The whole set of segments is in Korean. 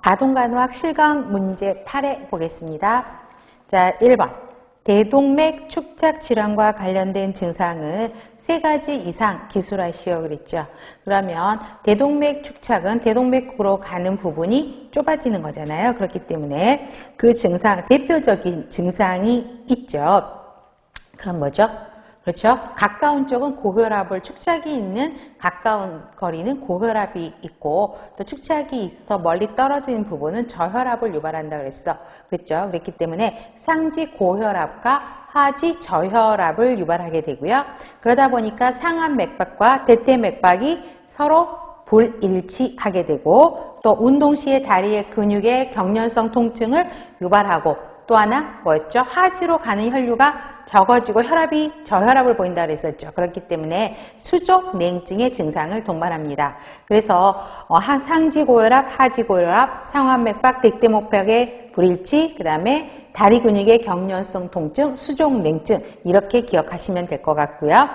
아동간호학 실강 문제 8회 보겠습니다. 자, 1번. 대동맥 축착 질환과 관련된 증상을 3가지 이상 기술하시오 그랬죠. 그러면 대동맥 축착은 대동맥으로 가는 부분이 좁아지는 거잖아요. 그렇기 때문에 그 증상, 대표적인 증상이 있죠. 그럼 뭐죠? 그렇죠. 가까운 쪽은 고혈압을 축착이 있는 가까운 거리는 고혈압이 있고 또 축착이 있어 멀리 떨어지는 부분은 저혈압을 유발한다 그랬죠. 그랬기 때문에 상지 고혈압과 하지 저혈압을 유발하게 되고요. 그러다 보니까 상완 맥박과 대퇴 맥박이 서로 불일치하게 되고 또 운동 시에 다리의 근육의 경련성 통증을 유발하고 또 하나 뭐였죠? 하지로 가는 혈류가 적어지고 저혈압을 보인다 그랬었죠. 그렇기 때문에 수족 냉증의 증상을 동반합니다. 그래서 상지 고혈압, 하지 고혈압, 상완 맥박, 대퇴 맥박의 불일치, 그 다음에 다리 근육의 경련성 통증, 수족 냉증 이렇게 기억하시면 될 것 같고요.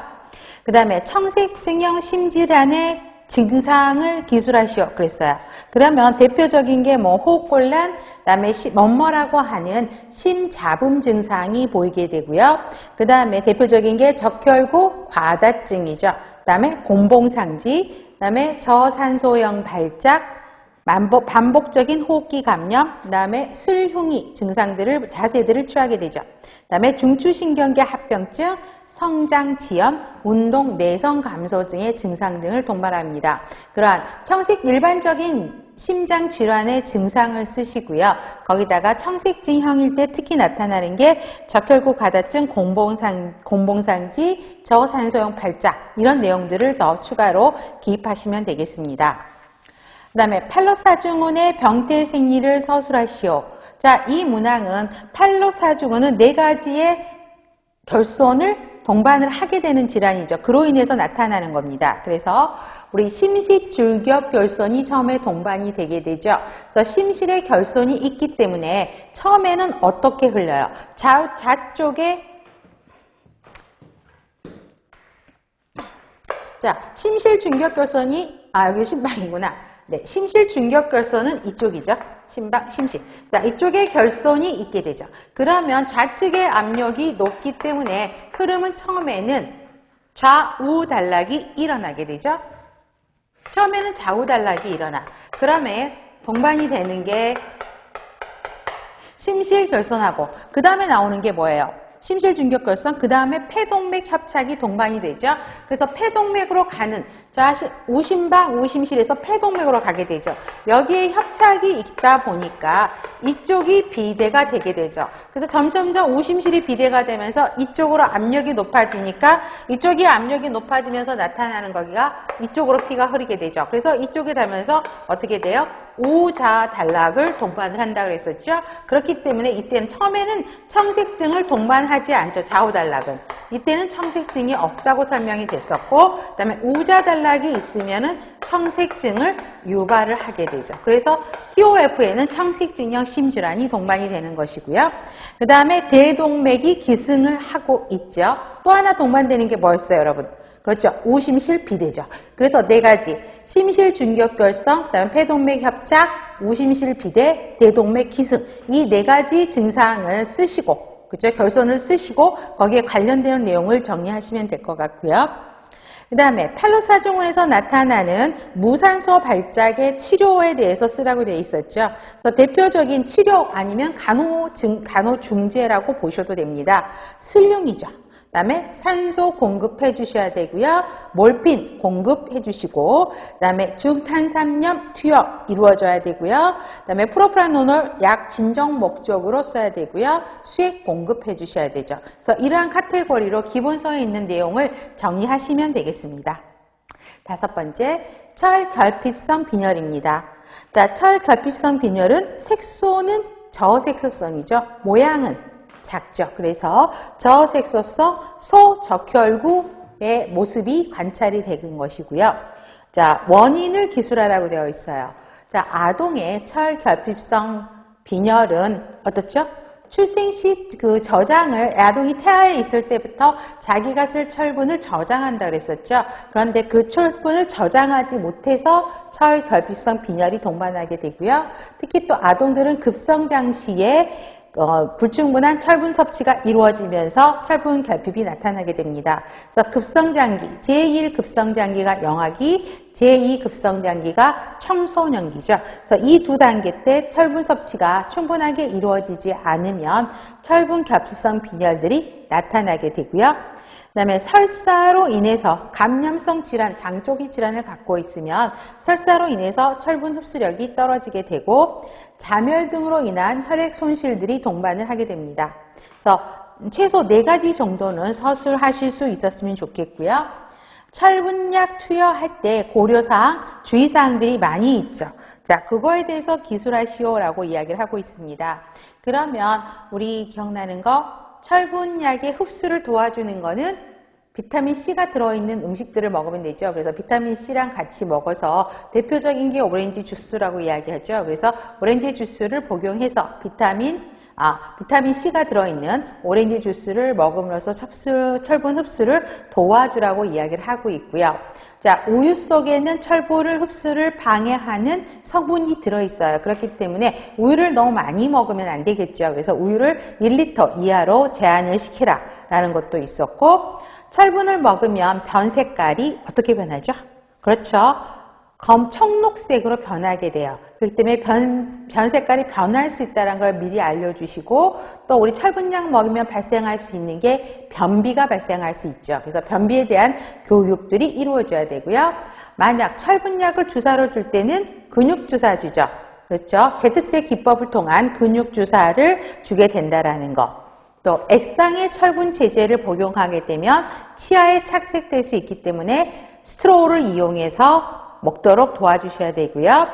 그 다음에 청색증형 심질환의 증상을 기술하시오 그랬어요. 그러면 대표적인 게 호흡곤란, 그다음에 뭐뭐라고 하는 심잡음 증상이 보이게 되고요. 그다음에 대표적인 게 적혈구 과다증이죠. 그다음에 곤봉상지, 그다음에 저산소형 발작, 반복적인 호흡기 감염, 그다음에 술흉이 자세들을 취하게 되죠. 그다음에 중추신경계 합병증, 성장지연, 운동 내성 감소 등의 증상 등을 동반합니다. 그러한 일반적인 심장 질환의 증상을 쓰시고요. 거기다가 청색증형일 때 특히 나타나는 게 적혈구 과다증, 곤봉상지, 저산소형 발작 이런 내용들을 더 추가로 기입하시면 되겠습니다. 그 다음에 팔로사중원의 병태 생리를 서술하시오. 자, 이 문항은 팔로사중원은 4가지의 결손을 동반을 하게 되는 질환이죠. 그로 인해서 나타나는 겁니다. 그래서 우리 심실줄격 결손이 처음에 동반이 되게 되죠. 그래서 심실에 결손이 있기 때문에 처음에는 어떻게 흘러요? 좌쪽에 자, 심실중격결손이 여기 심방이구나. 네, 심실중격결손은 이쪽이죠. 심실. 자, 이쪽에 결손이 있게 되죠. 그러면 좌측의 압력이 높기 때문에 흐름은 처음에는 좌우 단락이 일어나게 되죠. 처음에는 좌우 단락이 일어나. 그러면 동반이 되는 게 심실결손하고 그 다음에 나오는 게 뭐예요? 심실중격결손, 그 다음에 폐동맥 협착이 동반이 되죠. 그래서 폐동맥으로 가는 우심방, 우심실에서 폐동맥으로 가게 되죠. 여기에 협착이 있다 보니까 이쪽이 비대가 되게 되죠. 그래서 점점점 우심실이 비대가 되면서 이쪽으로 압력이 높아지니까 이쪽이 압력이 높아지면서 나타나는 거기가 이쪽으로 피가 흐르게 되죠. 그래서 이쪽에 닿으면서 어떻게 돼요? 우자 단락을 동반을 한다고 그랬었죠. 그렇기 때문에 이때는 처음에는 청색증을 동반하지 않죠. 좌우 단락은. 이때는 청색증이 없다고 설명이 됐었고, 그 다음에 우자 단락이 있으면은 청색증을 유발을 하게 되죠. 그래서 TOF에는 청색증형 심질환이 동반이 되는 것이고요. 그 다음에 대동맥이 기승을 하고 있죠. 또 하나 동반되는 게 뭐였어요, 여러분? 그렇죠. 우심실 비대죠. 그래서 4가지. 심실 중격결성, 그다음에 폐동맥 협착, 우심실 비대, 대동맥 기승. 이 4가지 증상을 쓰시고, 그렇죠. 결손을 쓰시고 거기에 관련된 내용을 정리하시면 될 것 같고요. 그 다음에 팔로사중원에서 나타나는 무산소 발작의 치료에 대해서 쓰라고 되어 있었죠. 그래서 대표적인 치료 아니면 간호중재라고 보셔도 됩니다. 슬융이죠. 그 다음에 산소 공급해 주셔야 되고요. 몰핀 공급해 주시고, 그 다음에 중탄산염 투여 이루어져야 되고요. 그 다음에 프로프라노놀 약 진정 목적으로 써야 되고요. 수액 공급해 주셔야 되죠. 그래서 이러한 카테고리로 기본서에 있는 내용을 정리하시면 되겠습니다. 5번째, 철결핍성 빈혈입니다. 자, 철결핍성 빈혈은 색소는 저색소성이죠. 모양은 작죠. 그래서 저색소성 소적혈구의 모습이 관찰이 되는 것이고요. 자, 원인을 기술하라고 되어 있어요. 자, 아동의 철결핍성 빈혈은 어떻죠? 출생 시 그 저장을 아동이 태아에 있을 때부터 자기가 쓸 철분을 저장한다 그랬었죠. 그런데 그 철분을 저장하지 못해서 철결핍성 빈혈이 동반하게 되고요. 특히 또 아동들은 급성장 시에 불충분한 철분 섭취가 이루어지면서 철분 결핍이 나타나게 됩니다. 그래서 급성장기, 제1 급성장기가 영아기, 제2 급성장기가 청소년기죠. 그래서 이 두 단계 때 철분 섭취가 충분하게 이루어지지 않으면 철분 결핍성 빈혈들이 나타나게 되고요. 그 다음에 설사로 인해서 감염성 질환, 장 쪽의 질환을 갖고 있으면 설사로 인해서 철분 흡수력이 떨어지게 되고 자멸 등으로 인한 혈액 손실들이 동반을 하게 됩니다. 그래서 최소 4가지 정도는 서술하실 수 있었으면 좋겠고요. 철분약 투여할 때 고려사항, 주의사항들이 많이 있죠. 자, 그거에 대해서 기술하시오라고 이야기를 하고 있습니다. 그러면 우리 기억나는 거 철분약의 흡수를 도와주는 거는 비타민C가 들어있는 음식들을 먹으면 되죠. 그래서 비타민C랑 같이 먹어서 대표적인 게 오렌지 주스라고 이야기하죠. 그래서 오렌지 주스를 복용해서 비타민C가 들어있는 오렌지 주스를 먹음으로써 철분 흡수를 도와주라고 이야기를 하고 있고요. 자, 우유 속에는 철분 흡수를 방해하는 성분이 들어있어요. 그렇기 때문에 우유를 너무 많이 먹으면 안 되겠죠. 그래서 우유를 1리터 이하로 제한을 시키라 라는 것도 있었고, 철분을 먹으면 변 색깔이 어떻게 변하죠? 그렇죠. 청록색으로 변하게 돼요. 그렇기 때문에 변 색깔이 변할 수 있다는 걸 미리 알려주시고, 또 우리 철분약 먹으면 발생할 수 있는 게 변비가 발생할 수 있죠. 그래서 변비에 대한 교육들이 이루어져야 되고요. 만약 철분약을 주사로 줄 때는 근육주사 주죠. 그렇죠. 제트트랙 기법을 통한 근육주사를 주게 된다라는 거. 또 액상의 철분 제제를 복용하게 되면 치아에 착색될 수 있기 때문에 스트로우를 이용해서 먹도록 도와주셔야 되고요.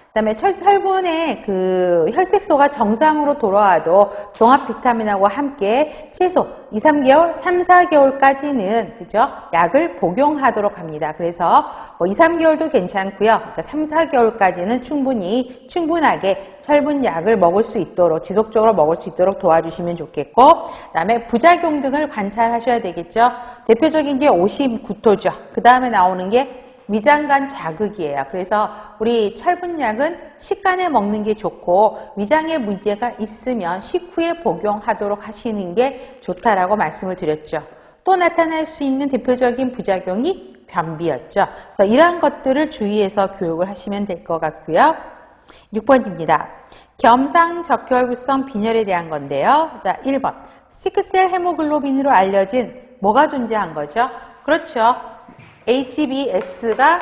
그 다음에 철분의 그 혈색소가 정상으로 돌아와도 종합 비타민하고 함께 최소 2, 3개월, 3, 4개월까지는 그죠? 약을 복용하도록 합니다. 그래서 뭐 2, 3개월도 괜찮고요. 그러니까 3, 4개월까지는 충분하게 철분약을 먹을 수 있도록 지속적으로 먹을 수 있도록 도와주시면 좋겠고, 그다음에 부작용 등을 관찰하셔야 되겠죠. 대표적인 게 오심구토죠. 그 다음에 나오는 게 위장관 자극이에요. 그래서 우리 철분약은 식간에 먹는 게 좋고 위장에 문제가 있으면 식후에 복용하도록 하시는 게 좋다라고 말씀을 드렸죠. 또 나타날 수 있는 대표적인 부작용이 변비였죠. 그래서 이러한 것들을 주의해서 교육을 하시면 될 것 같고요. 6번입니다. 겸상적혈구성 빈혈에 대한 건데요. 자, 1번. 시클셀 헤모글로빈으로 알려진 뭐가 존재한 거죠? 그렇죠. HBs가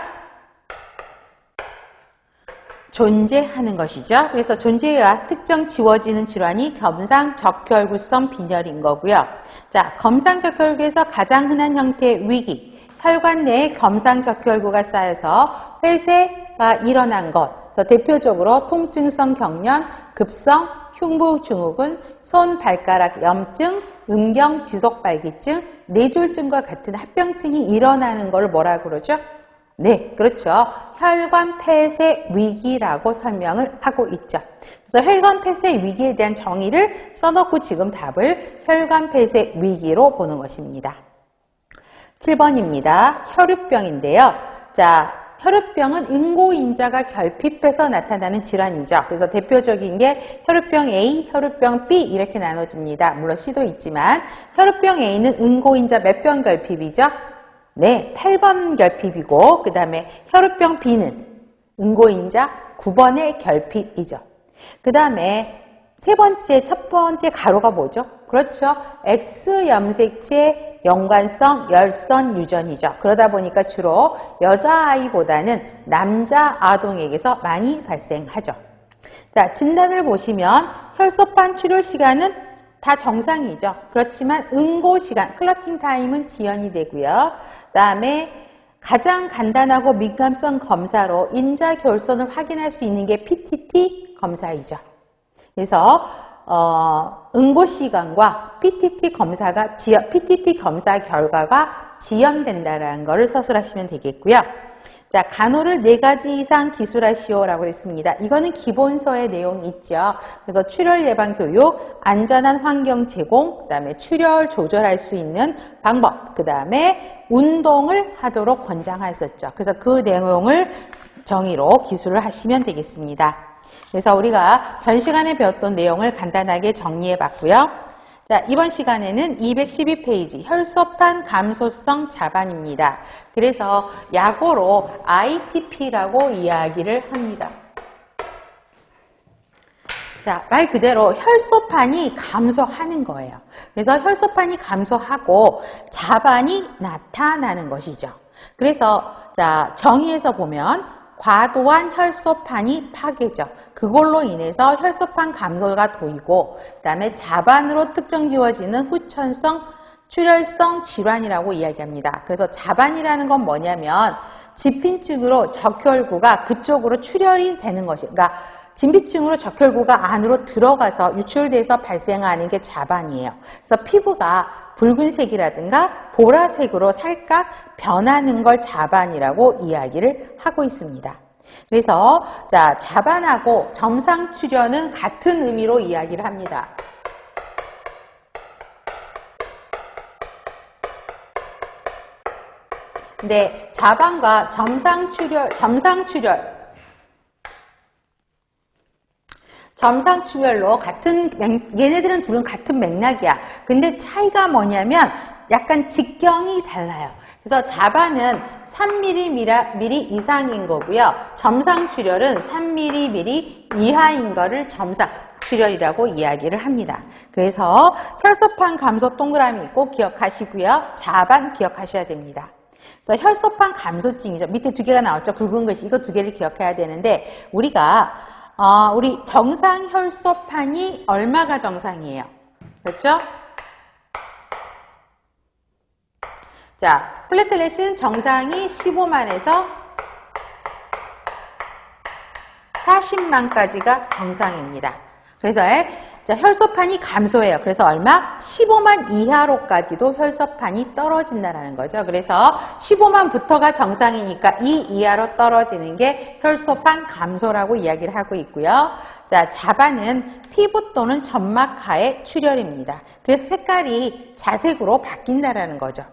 존재하는 것이죠. 그래서 존재해야 특정 지워지는 질환이 겸상적혈구성 빈혈인 거고요. 자, 겸상적혈구에서 가장 흔한 형태의 위기, 혈관 내에 겸상적혈구가 쌓여서 폐쇄가 일어난 것. 그래서 대표적으로 통증성 경련, 급성, 흉부증후군, 손, 발가락 염증, 음경 지속발기증, 뇌졸중과 같은 합병증이 일어나는 걸 뭐라고 그러죠? 네, 그렇죠. 혈관 폐쇄 위기라고 설명을 하고 있죠. 그래서 혈관 폐쇄 위기에 대한 정의를 써놓고 지금 답을 혈관 폐쇄 위기로 보는 것입니다. 7번입니다. 혈우병인데요. 자, 혈우병은 응고인자가 결핍해서 나타나는 질환이죠. 그래서 대표적인 게 혈우병 A, 혈우병 B 이렇게 나눠집니다. 물론 C도 있지만 혈우병 A는 응고인자 몇 번 결핍이죠? 네, 8번 결핍이고 그 다음에 혈우병 B는 응고인자 9번의 결핍이죠. 그 다음에 첫 번째 가로가 뭐죠? 그렇죠. X염색체 연관성 열선 유전이죠. 그러다 보니까 주로 여자아이보다는 남자 아동에게서 많이 발생하죠. 자, 진단을 보시면 혈소판 출혈 시간은 다 정상이죠. 그렇지만 응고 시간, 클러팅 타임은 지연이 되고요. 그 다음에 가장 간단하고 민감성 검사로 인자 결손을 확인할 수 있는 게 PTT 검사이죠. 그래서 응고 시간과 PTT 검사 결과가 지연된다는 것을 서술하시면 되겠고요. 자, 간호를 4가지 이상 기술하시오라고 했습니다. 이거는 기본서의 내용이 있죠. 그래서 출혈 예방 교육, 안전한 환경 제공, 그 다음에 출혈 조절할 수 있는 방법, 그 다음에 운동을 하도록 권장하셨죠. 그래서 그 내용을 정의로 기술을 하시면 되겠습니다. 그래서 우리가 전 시간에 배웠던 내용을 간단하게 정리해 봤고요. 자, 이번 시간에는 212페이지 혈소판 감소성 자반입니다. 그래서 약어로 ITP라고 이야기를 합니다. 자, 말 그대로 혈소판이 감소하는 거예요. 그래서 혈소판이 감소하고 자반이 나타나는 것이죠. 그래서 자, 정의에서 보면 과도한 혈소판이 파괴죠. 그걸로 인해서 혈소판 감소가 보이고 그 다음에 자반으로 특정 지어지는 후천성 출혈성 질환이라고 이야기합니다. 그래서 자반이라는 건 뭐냐면 진피층으로 적혈구가 그쪽으로 출혈이 되는 것이에요. 그러니까 진피층으로 적혈구가 안으로 들어가서 유출돼서 발생하는 게 자반이에요. 그래서 피부가 붉은색이라든가 보라색으로 살짝 변하는 걸 자반이라고 이야기를 하고 있습니다. 그래서 자, 자반하고 점상출혈은 같은 의미로 이야기를 합니다. 근데 자반과 점상출혈로 얘네들은 둘은 같은 맥락이야. 근데 차이가 뭐냐면 약간 직경이 달라요. 그래서 자반은 3mm 이상인 거고요. 점상출혈은 3mm 이하인 거를 점상출혈이라고 이야기를 합니다. 그래서 혈소판 감소 동그라미 있고 기억하시고요. 자반 기억하셔야 됩니다. 그래서 혈소판 감소증이죠. 밑에 2개가 나왔죠. 굵은 것이 이거 2개를 기억해야 되는데 우리가 우리 정상 혈소판이 얼마가 정상이에요? 그렇죠? 자, 플레텔렛은 정상이 15만에서 40만까지가 정상입니다. 그래서 자, 혈소판이 감소해요. 그래서 얼마? 15만 이하로까지도 혈소판이 떨어진다는 거죠. 그래서 15만부터가 정상이니까 이 이하로 떨어지는 게 혈소판 감소라고 이야기를 하고 있고요. 자, 자반은 피부 또는 점막하의 출혈입니다. 그래서 색깔이 자색으로 바뀐다는 거죠.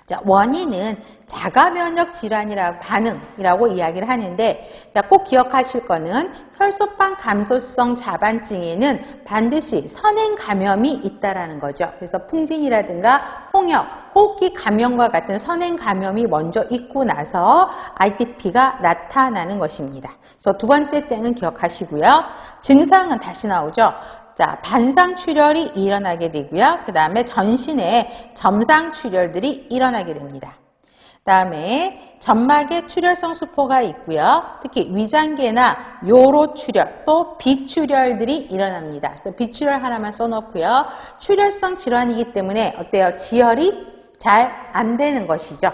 자, 원인은 자가면역 질환이라고 반응이라고 이야기를 하는데 자, 꼭 기억하실 거는 혈소판 감소성 자반증에는 반드시 선행 감염이 있다라는 거죠. 그래서 풍진이라든가 홍역, 호흡기 감염과 같은 선행 감염이 먼저 있고 나서 ITP가 나타나는 것입니다. 그래서 2번째 때는 기억하시고요. 증상은 다시 나오죠. 자, 반상출혈이 일어나게 되고요. 그 다음에 전신에 점상출혈들이 일어나게 됩니다. 그 다음에 점막에 출혈성 수포가 있고요. 특히 위장계나 요로출혈, 또 비출혈들이 일어납니다. 그래서 비출혈 하나만 써놓고요. 출혈성 질환이기 때문에 어때요? 지혈이 잘 안 되는 것이죠.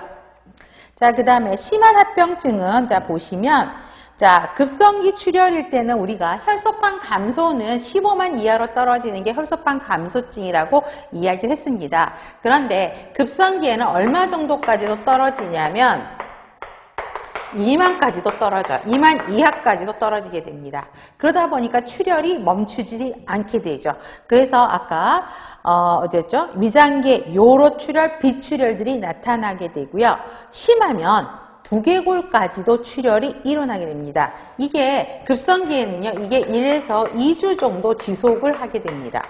자, 그 다음에 심한 합병증은 자, 보시면 자, 급성기 출혈일 때는 우리가 혈소판 감소는 15만 이하로 떨어지는 게 혈소판 감소증이라고 이야기를 했습니다. 그런데 급성기에는 얼마 정도까지도 떨어지냐면 2만까지도 떨어져요. 2만 이하까지도 떨어지게 됩니다. 그러다 보니까 출혈이 멈추지 않게 되죠. 그래서 아까 어디였죠? 위장계, 요로출혈, 비출혈들이 나타나게 되고요. 심하면 두개골까지도 출혈이 일어나게 됩니다. 이게 급성기에는요, 이게 1에서 2주 정도 지속을 하게 됩니다.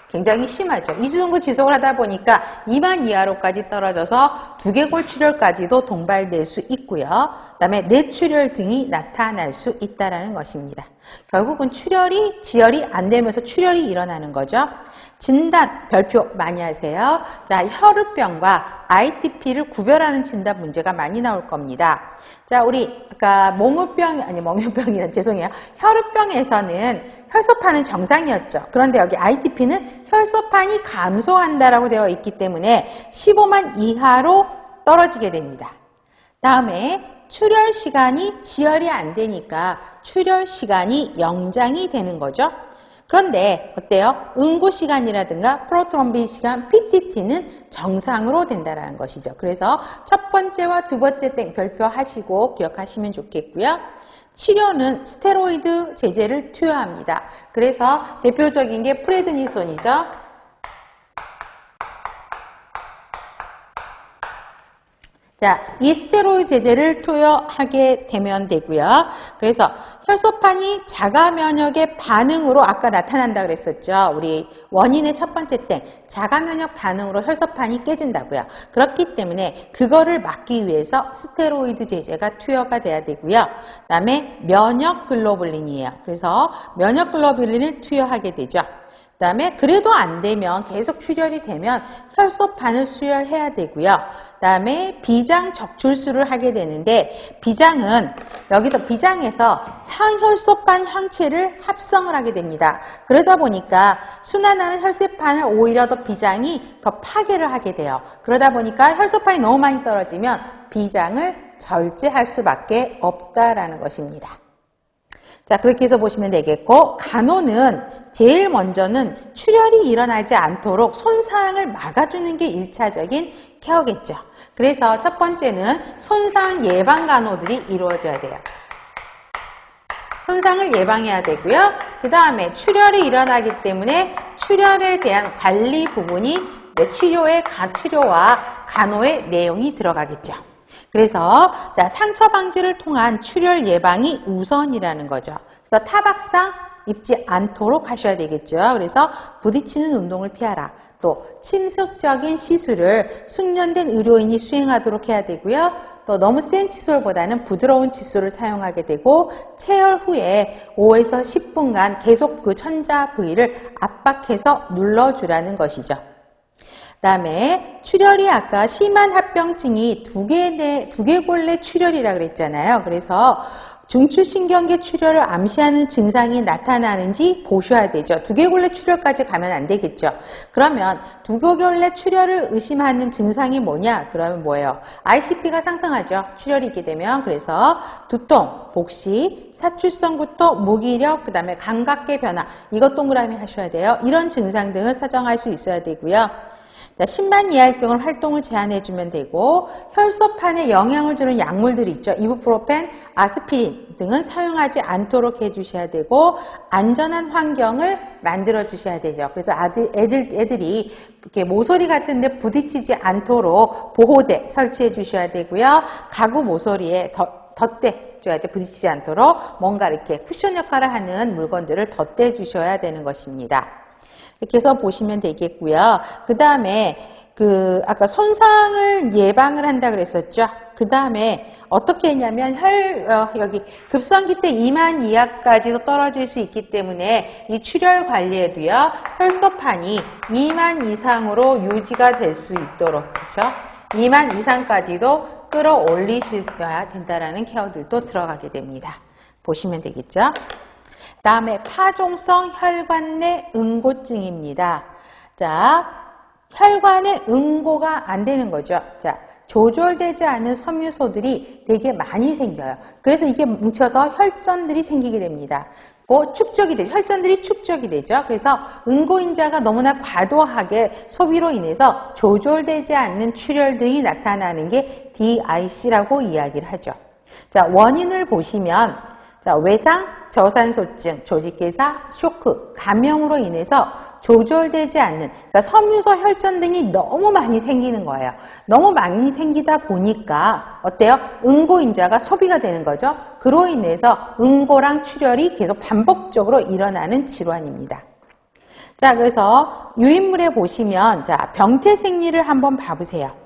굉장히 심하죠. 2주 정도 지속을 하다 보니까 2만 이하로까지 떨어져서 두개골 출혈까지도 동발될 수 있고요. 그다음에 뇌출혈 등이 나타날 수 있다는 것입니다. 결국은 지혈이 안 되면서 출혈이 일어나는 거죠. 진단, 별표 많이 하세요. 자, 혈우병과 ITP를 구별하는 진단 문제가 많이 나올 겁니다. 자, 우리 아까 죄송해요. 혈우병에서는 혈소판은 정상이었죠. 그런데 여기 ITP는 혈소판이 감소한다라고 되어 있기 때문에 15만 이하로 떨어지게 됩니다. 다음에 출혈 시간이 지혈이 안 되니까 출혈 시간이 연장이 되는 거죠. 그런데 어때요? 응고 시간이라든가 프로트롬빈 시간 PTT는 정상으로 된다는 것이죠. 그래서 첫 번째와 두 번째 땡 별표하시고 기억하시면 좋겠고요. 치료는 스테로이드 제제를 투여합니다. 그래서 대표적인 게 프레드니손이죠. 자, 이 스테로이드 제제를 투여하게 되면 되고요. 그래서 혈소판이 자가 면역의 반응으로 아까 나타난다 그랬었죠. 우리 원인의 첫 번째 땡, 자가 면역 반응으로 혈소판이 깨진다고요. 그렇기 때문에 그거를 막기 위해서 스테로이드 제제가 투여가 돼야 되고요. 그다음에 면역 글로불린이에요. 그래서 면역 글로불린을 투여하게 되죠. 그 다음에 그래도 안 되면 계속 출혈이 되면 혈소판을 수혈해야 되고요. 그 다음에 비장 적출수를 하게 되는데 비장은 여기서 비장에서 혈소판 항체를 합성을 하게 됩니다. 그러다 보니까 순환하는 혈소판을 오히려 더 비장이 더 파괴를 하게 돼요. 그러다 보니까 혈소판이 너무 많이 떨어지면 비장을 절제할 수밖에 없다라는 것입니다. 자, 그렇게 해서 보시면 되겠고, 간호는 제일 먼저는 출혈이 일어나지 않도록 손상을 막아주는 게 1차적인 케어겠죠. 그래서 첫 번째는 손상 예방 간호들이 이루어져야 돼요. 손상을 예방해야 되고요. 그 다음에 출혈이 일어나기 때문에 출혈에 대한 관리 부분이 치료와 간호의 내용이 들어가겠죠. 그래서 자, 상처 방지를 통한 출혈 예방이 우선이라는 거죠. 그래서 타박상 입지 않도록 하셔야 되겠죠. 그래서 부딪히는 운동을 피하라. 또 침습적인 시술을 숙련된 의료인이 수행하도록 해야 되고요. 또 너무 센 칫솔보다는 부드러운 칫솔을 사용하게 되고 체열 후에 5에서 10분간 계속 그 천자 부위를 압박해서 눌러주라는 것이죠. 그 다음에 출혈이 아까 심한 합병증이 두개골내 출혈이라고 그랬잖아요. 그래서 중추신경계 출혈을 암시하는 증상이 나타나는지 보셔야 되죠. 두개골내 출혈까지 가면 안 되겠죠. 그러면 두개골내 출혈을 의심하는 증상이 뭐냐? 그러면 뭐예요? ICP가 상승하죠. 출혈이 있게 되면. 그래서 두통, 복시, 사출성부터 무기력, 그 다음에 감각계 변화. 이것 동그라미 하셔야 돼요. 이런 증상 등을 사정할 수 있어야 되고요. 자, 심만이할경을 활동을 제한해주면 되고 혈소판에 영향을 주는 약물들이 있죠. 이부프로펜, 아스피린 등은 사용하지 않도록 해주셔야 되고 안전한 환경을 만들어 주셔야 되죠. 그래서 애들이 이렇게 모서리 같은 데 부딪히지 않도록 보호대 설치해 주셔야 되고요. 가구 모서리에 덧대 줘야 돼. 부딪히지 않도록 뭔가 이렇게 쿠션 역할을 하는 물건들을 덧대 주셔야 되는 것입니다. 이렇게 해서 보시면 되겠고요. 그 다음에 아까 손상을 예방을 한다 그랬었죠. 그 다음에 어떻게 했냐면 여기 급성기 때 2만 이하까지도 떨어질 수 있기 때문에 이 출혈 관리에도요. 혈소판이 2만 이상으로 유지가 될 수 있도록 그렇죠? 2만 이상까지도 끌어올리셔야 된다라는 케어들도 들어가게 됩니다. 보시면 되겠죠? 다음에 파종성 혈관 내 응고증입니다. 자, 혈관에 응고가 안 되는 거죠. 자, 조절되지 않은 섬유소들이 되게 많이 생겨요. 그래서 이게 뭉쳐서 혈전들이 생기게 됩니다. 축적이 되죠. 혈전들이 축적이 되죠. 그래서 응고인자가 너무나 과도하게 소비로 인해서 조절되지 않는 출혈 등이 나타나는 게 DIC라고 이야기를 하죠. 자, 원인을 보시면 자, 외상, 저산소증, 조직괴사, 쇼크, 감염으로 인해서 조절되지 않는 그러니까 섬유소 혈전 등이 너무 많이 생기는 거예요. 너무 많이 생기다 보니까 어때요? 응고인자가 소비가 되는 거죠. 그로 인해서 응고랑 출혈이 계속 반복적으로 일어나는 질환입니다. 자, 그래서 유인물에 보시면 자, 병태 생리를 한번 봐보세요.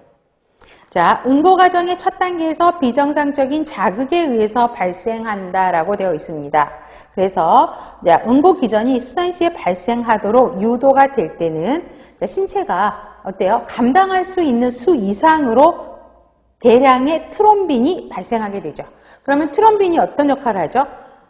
자, 응고 과정의 첫 단계에서 비정상적인 자극에 의해서 발생한다라고 되어 있습니다. 그래서 자, 응고 기전이 순환시에 발생하도록 유도가 될 때는 자, 신체가 어때요? 감당할 수 있는 수 이상으로 대량의 트롬빈이 발생하게 되죠. 그러면 트롬빈이 어떤 역할을 하죠?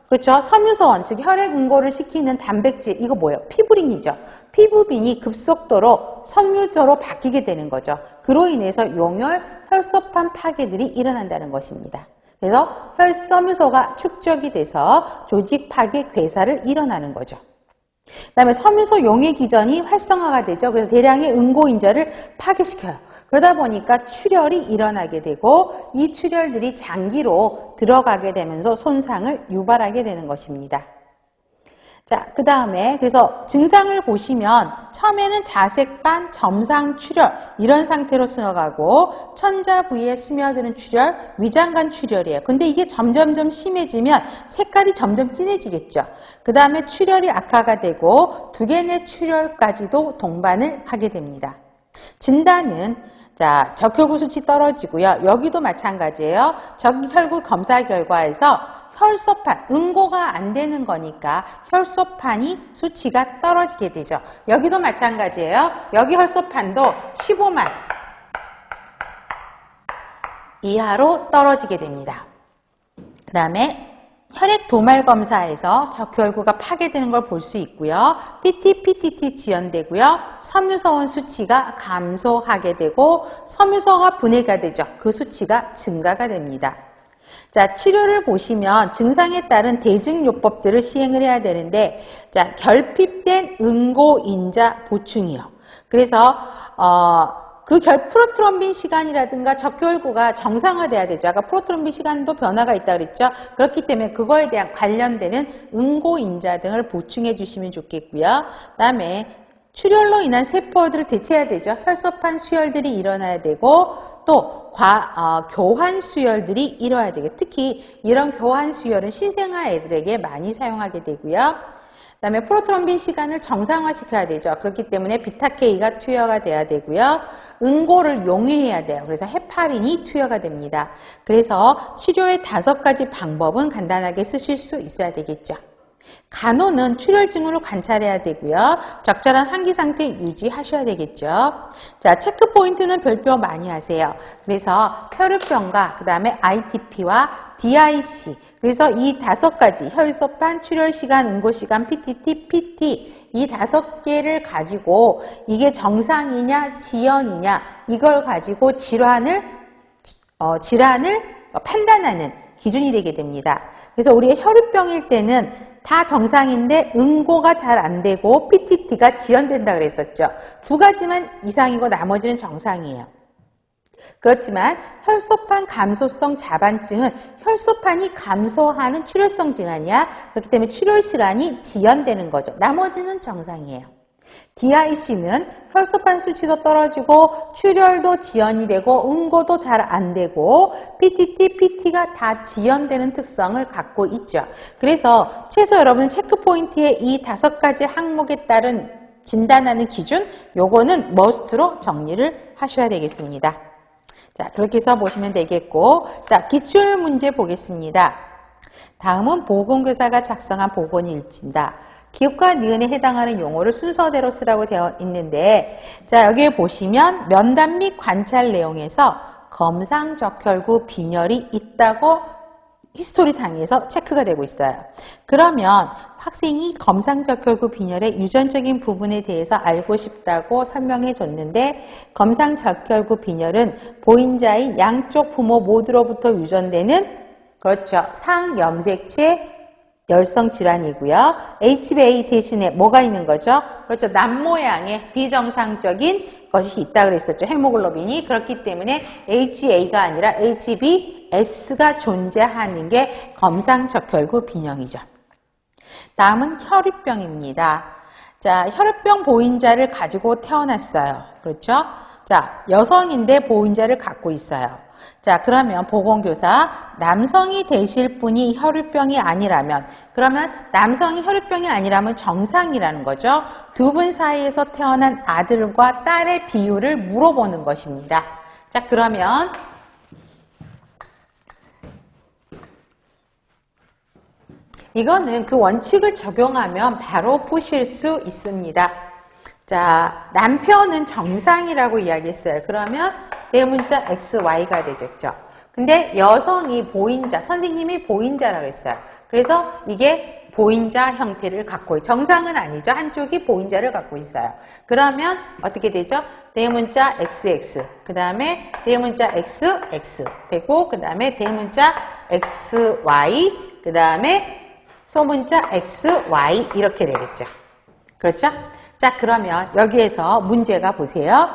그렇죠. 섬유소원, 즉 혈액 응고를 시키는 단백질, 이거 뭐예요? 피부린이죠. 피부빈이 급속도로 섬유소로 바뀌게 되는 거죠. 그로 인해서 용혈, 혈소판 파괴들이 일어난다는 것입니다. 그래서 섬유소가 축적이 돼서 조직 파괴, 괴사를 일어나는 거죠. 그다음에 섬유소 용해 기전이 활성화가 되죠. 그래서 대량의 응고인자를 파괴시켜요. 그러다 보니까 출혈이 일어나게 되고 이 출혈들이 장기로 들어가게 되면서 손상을 유발하게 되는 것입니다. 자, 그 다음에 그래서 증상을 보시면 처음에는 자색반, 점상 출혈 이런 상태로 스며가고 천자 부위에 스며드는 출혈, 위장관 출혈이에요. 근데 이게 점점점 심해지면 색깔이 점점 진해지겠죠. 그 다음에 출혈이 악화가 되고 두개내 출혈까지도 동반을 하게 됩니다. 진단은 자, 적혈구 수치 떨어지고요. 여기도 마찬가지예요. 적혈구 검사 결과에서 혈소판, 응고가 안 되는 거니까 혈소판이 수치가 떨어지게 되죠. 여기도 마찬가지예요. 여기 혈소판도 15만 이하로 떨어지게 됩니다. 그 다음에 혈액 도말 검사에서 적혈구가 파괴되는 걸 볼 수 있고요. PT, PTT 지연되고요. 섬유소원 수치가 감소하게 되고 섬유소가 분해가 되죠. 그 수치가 증가가 됩니다. 자, 치료를 보시면 증상에 따른 대증요법들을 시행을 해야 되는데, 자, 결핍된 응고인자 보충이요. 그래서 그 프로트롬빈 시간이라든가 적혈구가 정상화돼야 되죠. 아까 프로트롬빈 시간도 변화가 있다고 그랬죠. 그렇기 때문에 그거에 대한 관련되는 응고인자 등을 보충해 주시면 좋겠고요. 그다음에 출혈로 인한 세포들을 대체해야 되죠. 혈소판 수혈들이 일어나야 되고 또 교환 수혈들이 이루어야 되고 특히 이런 교환 수혈은 신생아 애들에게 많이 사용하게 되고요. 그 다음에 프로트롬빈 시간을 정상화시켜야 되죠. 그렇기 때문에 비타K가 투여가 돼야 되고요. 응고를 용해해야 돼요. 그래서 헤파린이 투여가 됩니다. 그래서 치료의 5가지 방법은 간단하게 쓰실 수 있어야 되겠죠. 간호는 출혈 징후를 관찰해야 되고요. 적절한 환기 상태 유지하셔야 되겠죠. 자, 체크 포인트는 별표 많이 하세요. 그래서 혈우병과 그 다음에 ITP와 DIC 그래서 이 5가지 혈소판, 출혈시간, 응고시간, PTT, PT 이 5개를 가지고 이게 정상이냐 지연이냐 이걸 가지고 질환을 판단하는 기준이 되게 됩니다. 그래서 우리가 혈우병일 때는 다 정상인데 응고가 잘 안 되고 PTT가 지연된다 그랬었죠. 2가지만 이상이고 나머지는 정상이에요. 그렇지만 혈소판 감소성 자반증은 혈소판이 감소하는 출혈성 질환이야. 그렇기 때문에 출혈 시간이 지연되는 거죠. 나머지는 정상이에요. DIC는 혈소판 수치도 떨어지고 출혈도 지연이 되고 응고도 잘 안 되고 PTT, PT가 다 지연되는 특성을 갖고 있죠. 그래서 최소 여러분 체크포인트의 이 5가지 항목에 따른 진단하는 기준 요거는 머스트로 정리를 하셔야 되겠습니다. 자, 그렇게 해서 보시면 되겠고 자, 기출 문제 보겠습니다. 다음은 보건교사가 작성한 보건일지입니다. 기읍과 니은에 해당하는 용어를 순서대로 쓰라고 되어 있는데 자 여기에 보시면 면담 및 관찰 내용에서 검상적혈구 빈혈이 있다고 히스토리상에서 체크가 되고 있어요. 그러면 학생이 검상적혈구 빈혈의 유전적인 부분에 대해서 알고 싶다고 설명해 줬는데 검상적혈구 빈혈은 보인자인 양쪽 부모 모두로부터 유전되는 그렇죠. 상염색체 열성 질환이고요. HbA 대신에 뭐가 있는 거죠? 그렇죠. 남모양의 비정상적인 것이 있다고 그랬었죠. 헤모글로빈이. 그렇기 때문에 HA가 아니라 HbS가 존재하는 게 검상적혈구 빈혈이죠. 다음은 혈우병입니다. 자, 혈우병 보인자를 가지고 태어났어요. 그렇죠? 자, 여성인데 보인자를 갖고 있어요. 자, 그러면 보건교사 남성이 되실 분이 혈우병이 아니라면 그러면 남성이 혈우병이 아니라면 정상이라는 거죠. 2분 사이에서 태어난 아들과 딸의 비율을 물어보는 것입니다. 자, 그러면 이거는 그 원칙을 적용하면 바로 푸실 수 있습니다. 자, 남편은 정상이라고 이야기했어요. 그러면 대문자 XY가 되겠죠. 근데 여성이 보인자, 선생님이 보인자라고 했어요. 그래서 이게 보인자 형태를 갖고 정상은 아니죠. 한쪽이 보인자를 갖고 있어요. 그러면 어떻게 되죠? 대문자 XX, 그 다음에 대문자 XX 되고 그 다음에 대문자 XY, 그 다음에 소문자 XY 이렇게 되겠죠. 그렇죠? 자, 그러면 여기에서 문제가 보세요.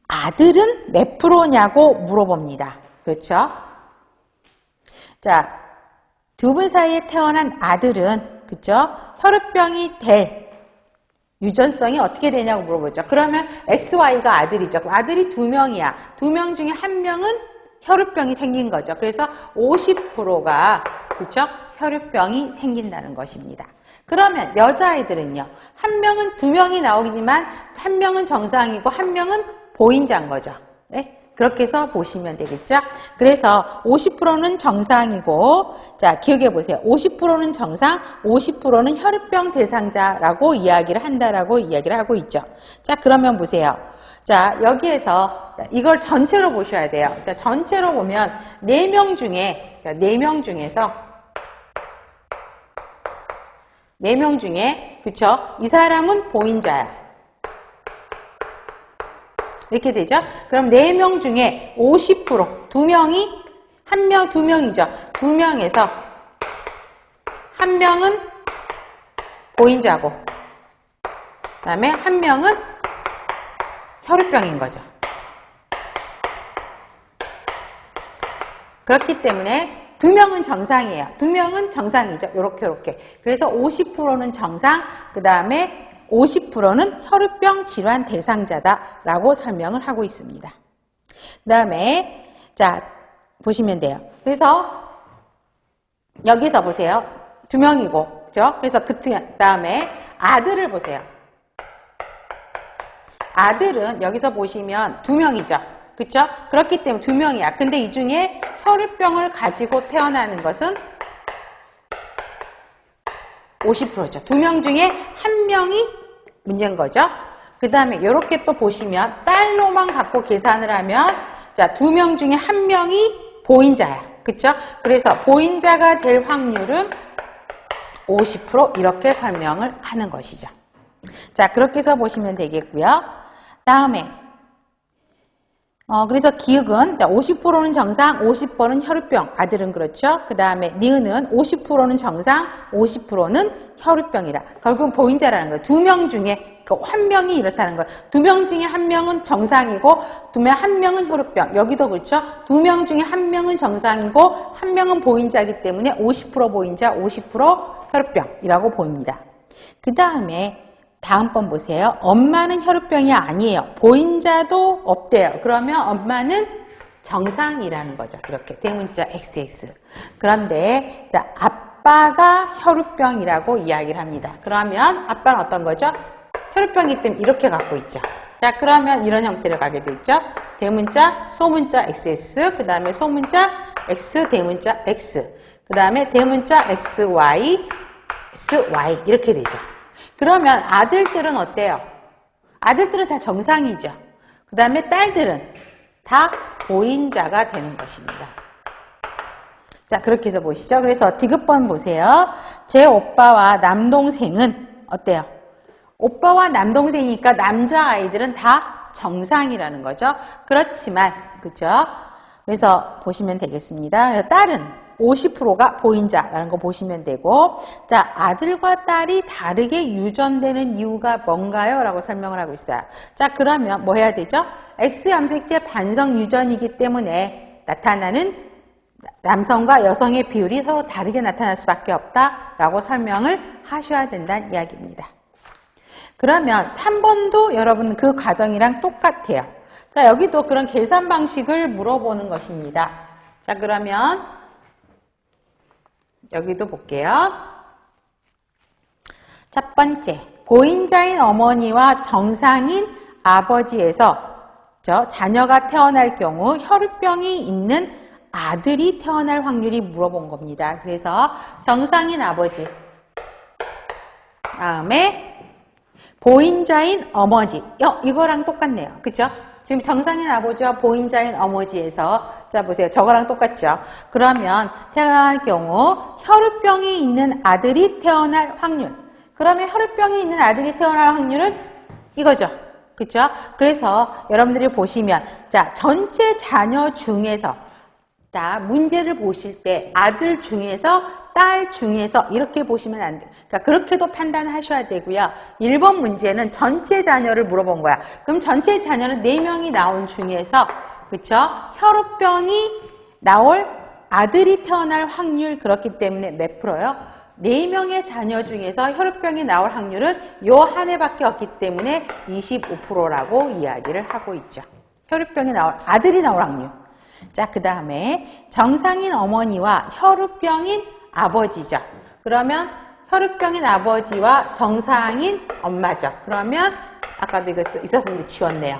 아들은 몇 프로냐고 물어봅니다. 그렇죠? 자, 두 분 사이에 태어난 아들은, 그렇죠? 혈우병이 될 유전성이 어떻게 되냐고 물어보죠. 그러면 XY가 아들이죠. 아들이 2명이야. 2명 중에 1명은 혈우병이 생긴 거죠. 그래서 50%가, 그렇죠? 혈우병이 생긴다는 것입니다. 그러면 여자아이들은요. 1명은 2명이 나오지만 1명은 정상이고 1명은 보인자인 거죠. 네? 그렇게 해서 보시면 되겠죠. 그래서 50%는 정상이고, 자, 기억해 보세요. 50%는 정상, 50%는 혈우병 대상자라고 이야기를 한다라고 이야기를 하고 있죠. 자, 그러면 보세요. 자, 여기에서 이걸 전체로 보셔야 돼요. 자, 전체로 보면 4명 중에, 자, 4명 중에서 4명 중에, 그쵸? 이 사람은 보인자야. 이렇게 되죠? 그럼 4명 중에 50%, 2명이, 1명, 2명이죠. 2명에서 1명은 보인자고, 그 다음에 1명은 혈우병인 거죠. 그렇기 때문에 2명은 정상이에요. 2명은 정상이죠. 요렇게. 그래서 50%는 정상, 그 다음에 50%는 혈우병 질환 대상자다라고 설명을 하고 있습니다. 그 다음에, 자, 보시면 돼요. 그래서, 여기서 보세요. 2명이고, 그죠? 그래서 그 다음에 아들을 보세요. 아들은 여기서 보시면 2명이죠. 그쵸? 그렇기 때문에 2명이야. 근데 이 중에 혈우병을 가지고 태어나는 것은 50%죠. 2명 중에 1명이 문제인 거죠. 그 다음에 이렇게 또 보시면 딸로만 갖고 계산을 하면 자, 2명 중에 1명이 보인자야. 그쵸? 그래서 보인자가 될 확률은 50% 이렇게 설명을 하는 것이죠. 자, 그렇게 해서 보시면 되겠고요. 다음에 그래서 기억은 50%는 정상, 50%는 혈우병. 아들은 그렇죠. 그 다음에 니은은 50%는 정상, 50%는 혈우병이다. 결국은 보인자라는 거예요. 2명 중에 1명이 이렇다는 거예요. 2명 중에 1명은 정상이고 1명은 혈우병. 여기도 그렇죠. 2명 중에 1명은 정상이고 1명은 보인자이기 때문에 50% 보인자, 50% 혈우병이라고 보입니다. 그 다음에 다음 번 보세요. 엄마는 혈우병이 아니에요. 보인자도 없대요. 그러면 엄마는 정상이라는 거죠. 이렇게 대문자 XX. 그런데 자, 아빠가 혈우병이라고 이야기를 합니다. 그러면 아빠는 어떤 거죠? 혈우병이기 때문에 이렇게 갖고 있죠. 자, 그러면 이런 형태를 가게 되죠. 대문자, 소문자 XX, 그 다음에 소문자 X, 대문자 X, 그 다음에 대문자 XY, SY 이렇게 되죠. 그러면 아들들은 어때요? 아들들은 다 정상이죠. 그 다음에 딸들은 다 보인자가 되는 것입니다. 자, 그렇게 해서 보시죠. 그래서 디귿번 보세요. 제 오빠와 남동생은 어때요? 오빠와 남동생이니까 남자아이들은 다 정상이라는 거죠. 그렇지만, 그죠? 그래서 보시면 되겠습니다. 딸은 50%가 보인자라는 거 보시면 되고, 자, 아들과 딸이 다르게 유전되는 이유가 뭔가요? 라고 설명을 하고 있어요. 자, 그러면 뭐 해야 되죠? X염색체 반성 유전이기 때문에 나타나는 남성과 여성의 비율이 서로 다르게 나타날 수밖에 없다라고 설명을 하셔야 된다는 이야기입니다. 그러면 3번도 여러분 그 과정이랑 똑같아요. 자, 여기도 그런 계산 방식을 물어보는 것입니다. 자, 그러면 여기도 볼게요. 첫 번째, 보인자인 어머니와 정상인 아버지에서 자녀가 태어날 경우 혈우병이 있는 아들이 태어날 확률이 물어본 겁니다. 그래서 정상인 아버지, 다음에 보인자인 어머니, 이거랑 똑같네요. 그죠? 지금 정상인 아버지와 보인자인 어머니에서 자 보세요. 저거랑 똑같죠? 그러면 태어날 경우 혈우병이 있는 아들이 태어날 확률. 그러면 혈우병이 있는 아들이 태어날 확률은 이거죠. 그렇죠? 그래서 여러분들이 보시면 자 전체 자녀 중에서 자 문제를 보실 때 아들 중에서 딸 중에서 이렇게 보시면 안 돼요. 그러니까 그렇게도 판단하셔야 되고요. 1번 문제는 전체 자녀를 물어본 거야. 그럼 전체 자녀는 4명이 나온 중에서 그쵸? 혈우병이 나올 아들이 태어날 확률 그렇기 때문에 몇 프로요? 4명의 자녀 중에서 혈우병이 나올 확률은 요 한 해밖에 없기 때문에 25%라고 이야기를 하고 있죠. 혈우병이 나올 아들이 나올 확률. 자, 그 다음에 정상인 어머니와 혈우병인 아버지죠. 그러면 혈우병인 아버지와 정상인 엄마죠. 그러면 아까도 이거 있었는데 지웠네요.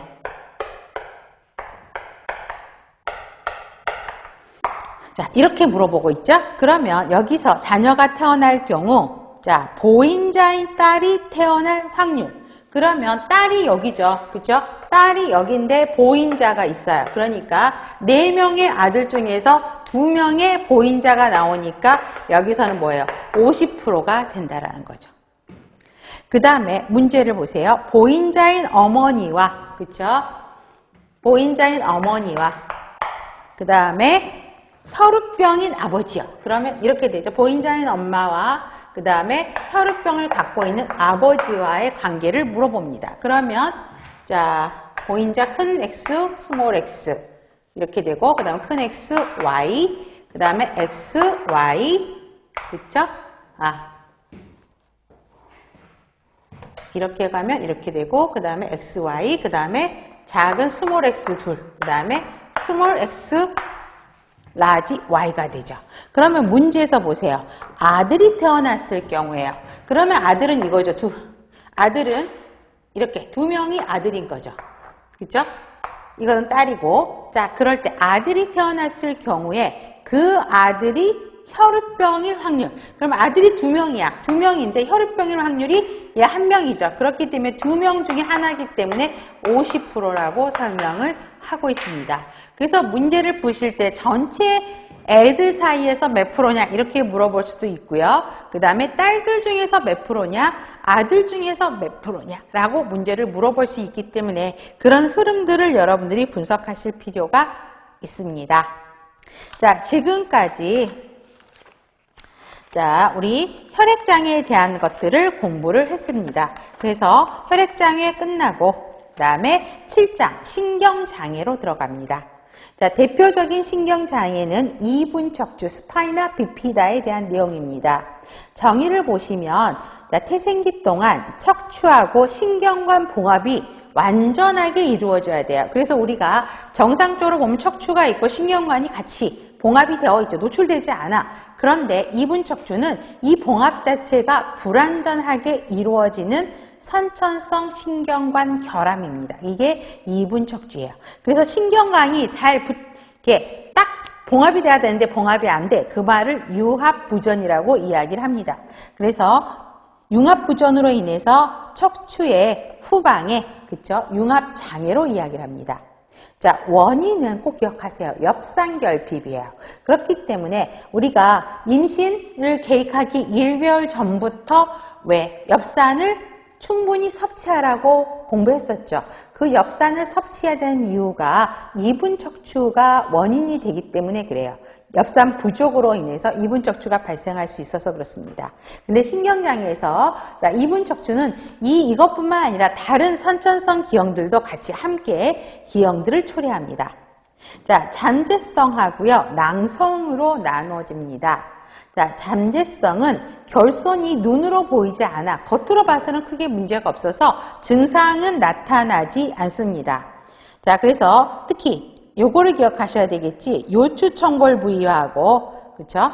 자, 이렇게 물어보고 있죠. 그러면 여기서 자녀가 태어날 경우 자, 보인자인 딸이 태어날 확률. 그러면 딸이 여기죠. 그죠? 딸이 여기인데 보인자가 있어요. 그러니까 4명의 아들 중에서 2명의 보인자가 나오니까 여기서는 뭐예요? 50%가 된다라는 거죠. 그 다음에 문제를 보세요. 보인자인 어머니와 그쵸? 보인자인 어머니와 그 다음에 혈우병인 아버지요. 그러면 이렇게 되죠. 보인자인 엄마와 그 다음에 혈우병을 갖고 있는 아버지와의 관계를 물어봅니다. 그러면 자 보인자 큰 X, 스몰 x 이렇게 되고 그 다음에 큰 X, Y 그 다음에 X, Y 그쵸? 이렇게 가면 이렇게 되고 그 다음에 X, Y 그 다음에 작은 스몰 x 둘 그 다음에 스몰 x 라지 Y가 되죠. 그러면 문제에서 보세요. 아들이 태어났을 경우에요. 그러면 아들은 이거죠. 아들은 이렇게 2명이 아들인 거죠. 그렇죠? 이거는 딸이고 자 그럴 때 아들이 태어났을 경우에 그 아들이 혈우병일 확률. 그럼 아들이 2명이야. 2명인데 혈우병일 확률이 얘 1명이죠. 그렇기 때문에 2명 중에 하나이기 때문에 50%라고 설명을 하고 있습니다. 그래서 문제를 보실 때 전체 애들 사이에서 몇 프로냐 이렇게 물어볼 수도 있고요. 그 다음에 딸들 중에서 몇 프로냐 아들 중에서 몇 프로냐 라고 문제를 물어볼 수 있기 때문에 그런 흐름들을 여러분들이 분석하실 필요가 있습니다. 자, 지금까지 우리 혈액장애에 대한 것들을 공부를 했습니다. 그래서 혈액장애 끝나고 그 다음에 7장 신경장애로 들어갑니다. 자, 대표적인 신경장애는 이분척추 스파이나 비피다에 대한 내용입니다. 정의를 보시면 자, 태생기 동안 척추하고 신경관 봉합이 완전하게 이루어져야 돼요. 그래서 우리가 정상적으로 보면 척추가 있고 신경관이 같이 봉합이 되어 있죠. 노출되지 않아. 그런데 이분척추는 이 봉합 자체가 불완전하게 이루어지는 선천성 신경관 결함입니다. 이게 이분척추예요. 그래서 신경관이 잘 이렇게 딱 봉합이 돼야 되는데 봉합이 안 돼. 그 말을 융합부전이라고 이야기를 합니다. 그래서 융합부전으로 인해서 척추의 후방에 그쵸? 융합장애로 이야기를 합니다. 자, 원인은 꼭 기억하세요. 엽산결핍이에요. 그렇기 때문에 우리가 임신을 계획하기 1개월 전부터 왜 엽산을 충분히 섭취하라고 공부했었죠. 그 엽산을 섭취해야 되는 이유가 이분척추가 원인이 되기 때문에 그래요. 엽산 부족으로 인해서 이분척추가 발생할 수 있어서 그렇습니다. 근데 신경장애에서 이분척추는 이것뿐만 아니라 다른 선천성 기형들도 같이 함께 기형들을 초래합니다. 자, 잠재성하고요, 낭성으로 나눠집니다. 자, 잠재성은 결손이 눈으로 보이지 않아 겉으로 봐서는 크게 문제가 없어서 증상은 나타나지 않습니다. 자, 그래서 특히 요거를 기억하셔야 되겠지. 요추 청골 부위하고 그렇죠?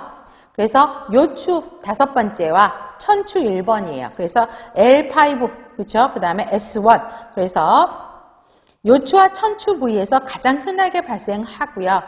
그래서 요추 5번째와 천추 1번이에요. 그래서 L5 그렇죠? 그다음에 S1. 그래서 요추와 천추 부위에서 가장 흔하게 발생하고요.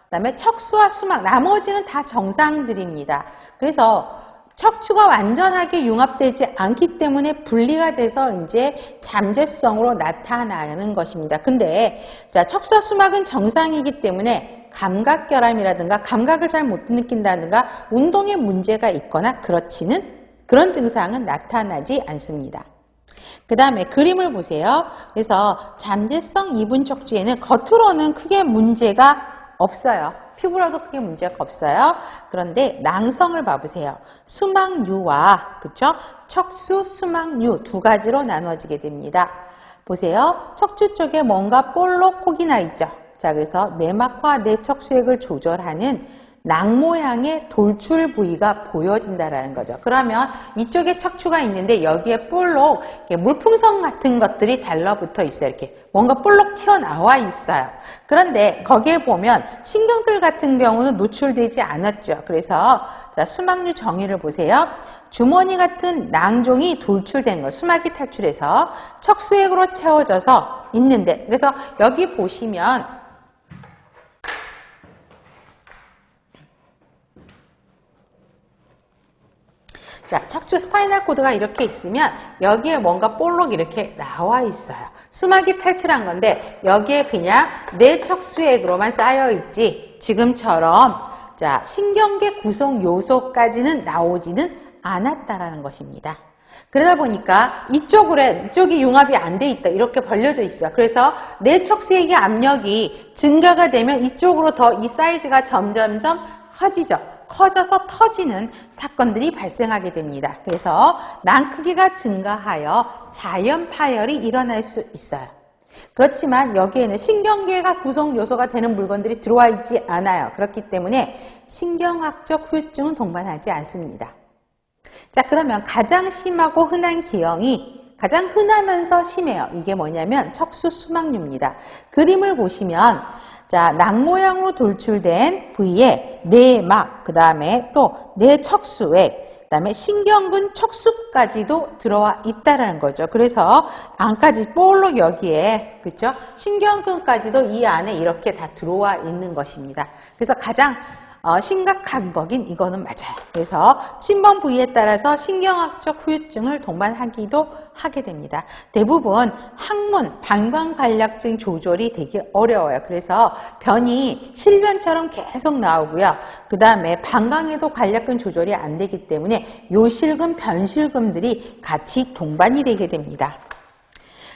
그다음에 척수와 수막 나머지는 다 정상들입니다. 그래서 척추가 완전하게 융합되지 않기 때문에 분리가 돼서 이제 잠재성으로 나타나는 것입니다. 근데 자, 척수와 수막은 정상이기 때문에 감각결함이라든가 감각을 잘 못 느낀다든가 운동에 문제가 있거나 그런 증상은 나타나지 않습니다. 그 다음에 그림을 보세요. 그래서 잠재성 이분척추에는 겉으로는 크게 문제가 없어요. 피부라도 크게 문제가 없어요. 그런데 낭성을 봐보세요. 수막류와 그쵸? 척수 수막류 두 가지로 나눠지게 됩니다. 보세요. 척추 쪽에 뭔가 볼록 혹이 나 있죠. 자, 그래서 내막과 내척수액을 조절하는 낭 모양의 돌출 부위가 보여진다라는 거죠. 그러면 이쪽에 척추가 있는데 여기에 볼록 물풍선 같은 것들이 달라붙어 있어요. 이렇게 뭔가 볼록 튀어나와 있어요. 그런데 거기에 보면 신경들 같은 경우는 노출되지 않았죠. 그래서 자, 수막류 정의를 보세요. 주머니 같은 낭종이 돌출된 거, 수막이 탈출해서 척수액으로 채워져서 있는데, 그래서 여기 보시면 자, 척추 스파이널 코드가 이렇게 있으면 여기에 뭔가 볼록 이렇게 나와 있어요. 수막이 탈출한 건데 여기에 그냥 내척수액으로만 쌓여 있지 지금처럼 자, 신경계 구성 요소까지는 나오지는 않았다라는 것입니다. 그러다 보니까 이쪽이 융합이 안 돼 있다. 이렇게 벌려져 있어요. 그래서 내척수액의 압력이 증가가 되면 이쪽으로 더 이 사이즈가 점점점 커지죠. 커져서 터지는 사건들이 발생하게 됩니다. 그래서 낭 크기가 증가하여 자연 파열이 일어날 수 있어요. 그렇지만 여기에는 신경계가 구성 요소가 되는 물건들이 들어와 있지 않아요. 그렇기 때문에 신경학적 후유증은 동반하지 않습니다. 자, 그러면 가장 심하고 흔한 기형이 가장 흔하면서 심해요. 이게 뭐냐면 척수 수막류입니다. 그림을 보시면 자, 낭 모양으로 돌출된 부위에 내막, 그 다음에 또 내척수액, 그 다음에 신경근 척수까지도 들어와 있다라는 거죠. 그래서 안까지 볼록 여기에, 그쵸? 신경근까지도 이 안에 이렇게 다 들어와 있는 것입니다. 그래서 가장 심각한 거긴 이거는 맞아요. 그래서 침범 부위에 따라서 신경학적 후유증을 동반하기도 하게 됩니다. 대부분 항문, 방광간략증 조절이 되게 어려워요. 그래서 변이 실변처럼 계속 나오고요. 그 다음에 방광에도 간략근 조절이 안 되기 때문에 요실금, 변실금들이 같이 동반이 되게 됩니다.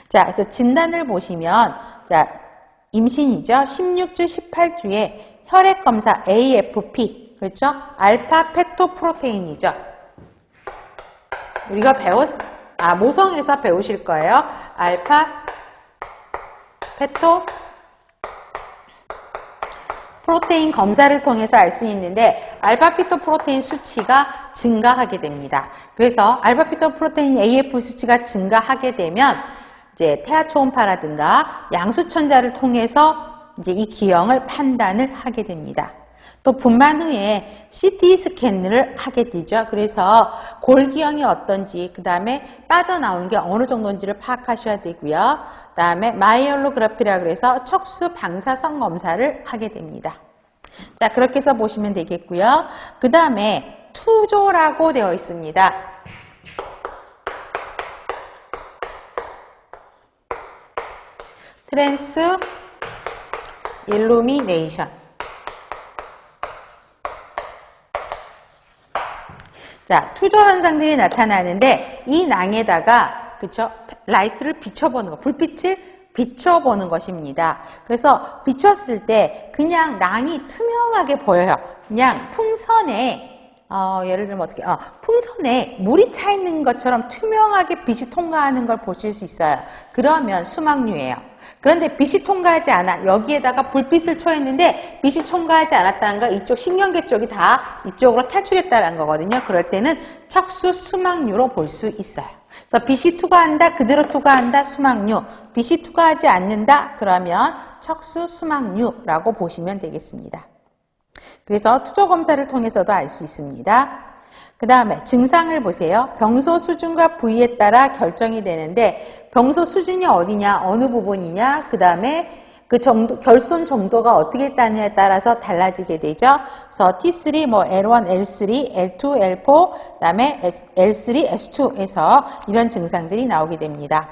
자, 그래서 진단을 보시면 자, 임신이죠. 16주, 18주에 혈액검사 AFP, 그렇죠? 알파 페토프로테인이죠. 우리가 모성에서 배우실 거예요. 알파 페토 프로테인 검사를 통해서 알 수 있는데 알파 피토 프로테인 수치가 증가하게 됩니다. 그래서 알파 피토 프로테인 AF 수치가 증가하게 되면 이제 태아 초음파라든가 양수천자를 통해서 이제 이 기형을 판단을 하게 됩니다. 또 분만 후에 CT 스캔을 하게 되죠. 그래서 골기형이 어떤지, 그 다음에 빠져나오는 게 어느 정도인지를 파악하셔야 되고요. 그 다음에 마이올로그래피라 그래서 척수 방사선 검사를 하게 됩니다. 자, 그렇게 해서 보시면 되겠고요. 그 다음에 투조라고 되어 있습니다. 트랜스 일루미네이션. 자, 투조 현상들이 나타나는데 이 낭에다가 그쵸? 라이트를 비춰보는 거, 불빛을 비춰보는 것입니다. 그래서 비췄을 때 그냥 낭이 투명하게 보여요. 그냥 풍선에 예를 들면 어떻게 풍선에 물이 차 있는 것처럼 투명하게 빛이 통과하는 걸 보실 수 있어요. 그러면 수막류예요. 그런데 빛이 통과하지 않아. 여기에다가 불빛을 초했는데 빛이 통과하지 않았다는 거, 이쪽 신경계 쪽이 다 이쪽으로 탈출했다는 거거든요. 그럴 때는 척수 수막류로 볼 수 있어요. 그래서 빛이 투과한다, 그대로 투과한다, 수막류. 빛이 투과하지 않는다, 그러면 척수 수막류라고 보시면 되겠습니다. 그래서 투조 검사를 통해서도 알 수 있습니다. 그 다음에 증상을 보세요. 병소 수준과 부위에 따라 결정이 되는데 병소 수준이 어디냐, 어느 부분이냐, 그 다음에 그 정도, 결손 정도가 어떻게 따느냐에 따라서 달라지게 되죠. 그래서 T3, L1, L3, L2, L4, 그 다음에 L3, S2에서 이런 증상들이 나오게 됩니다.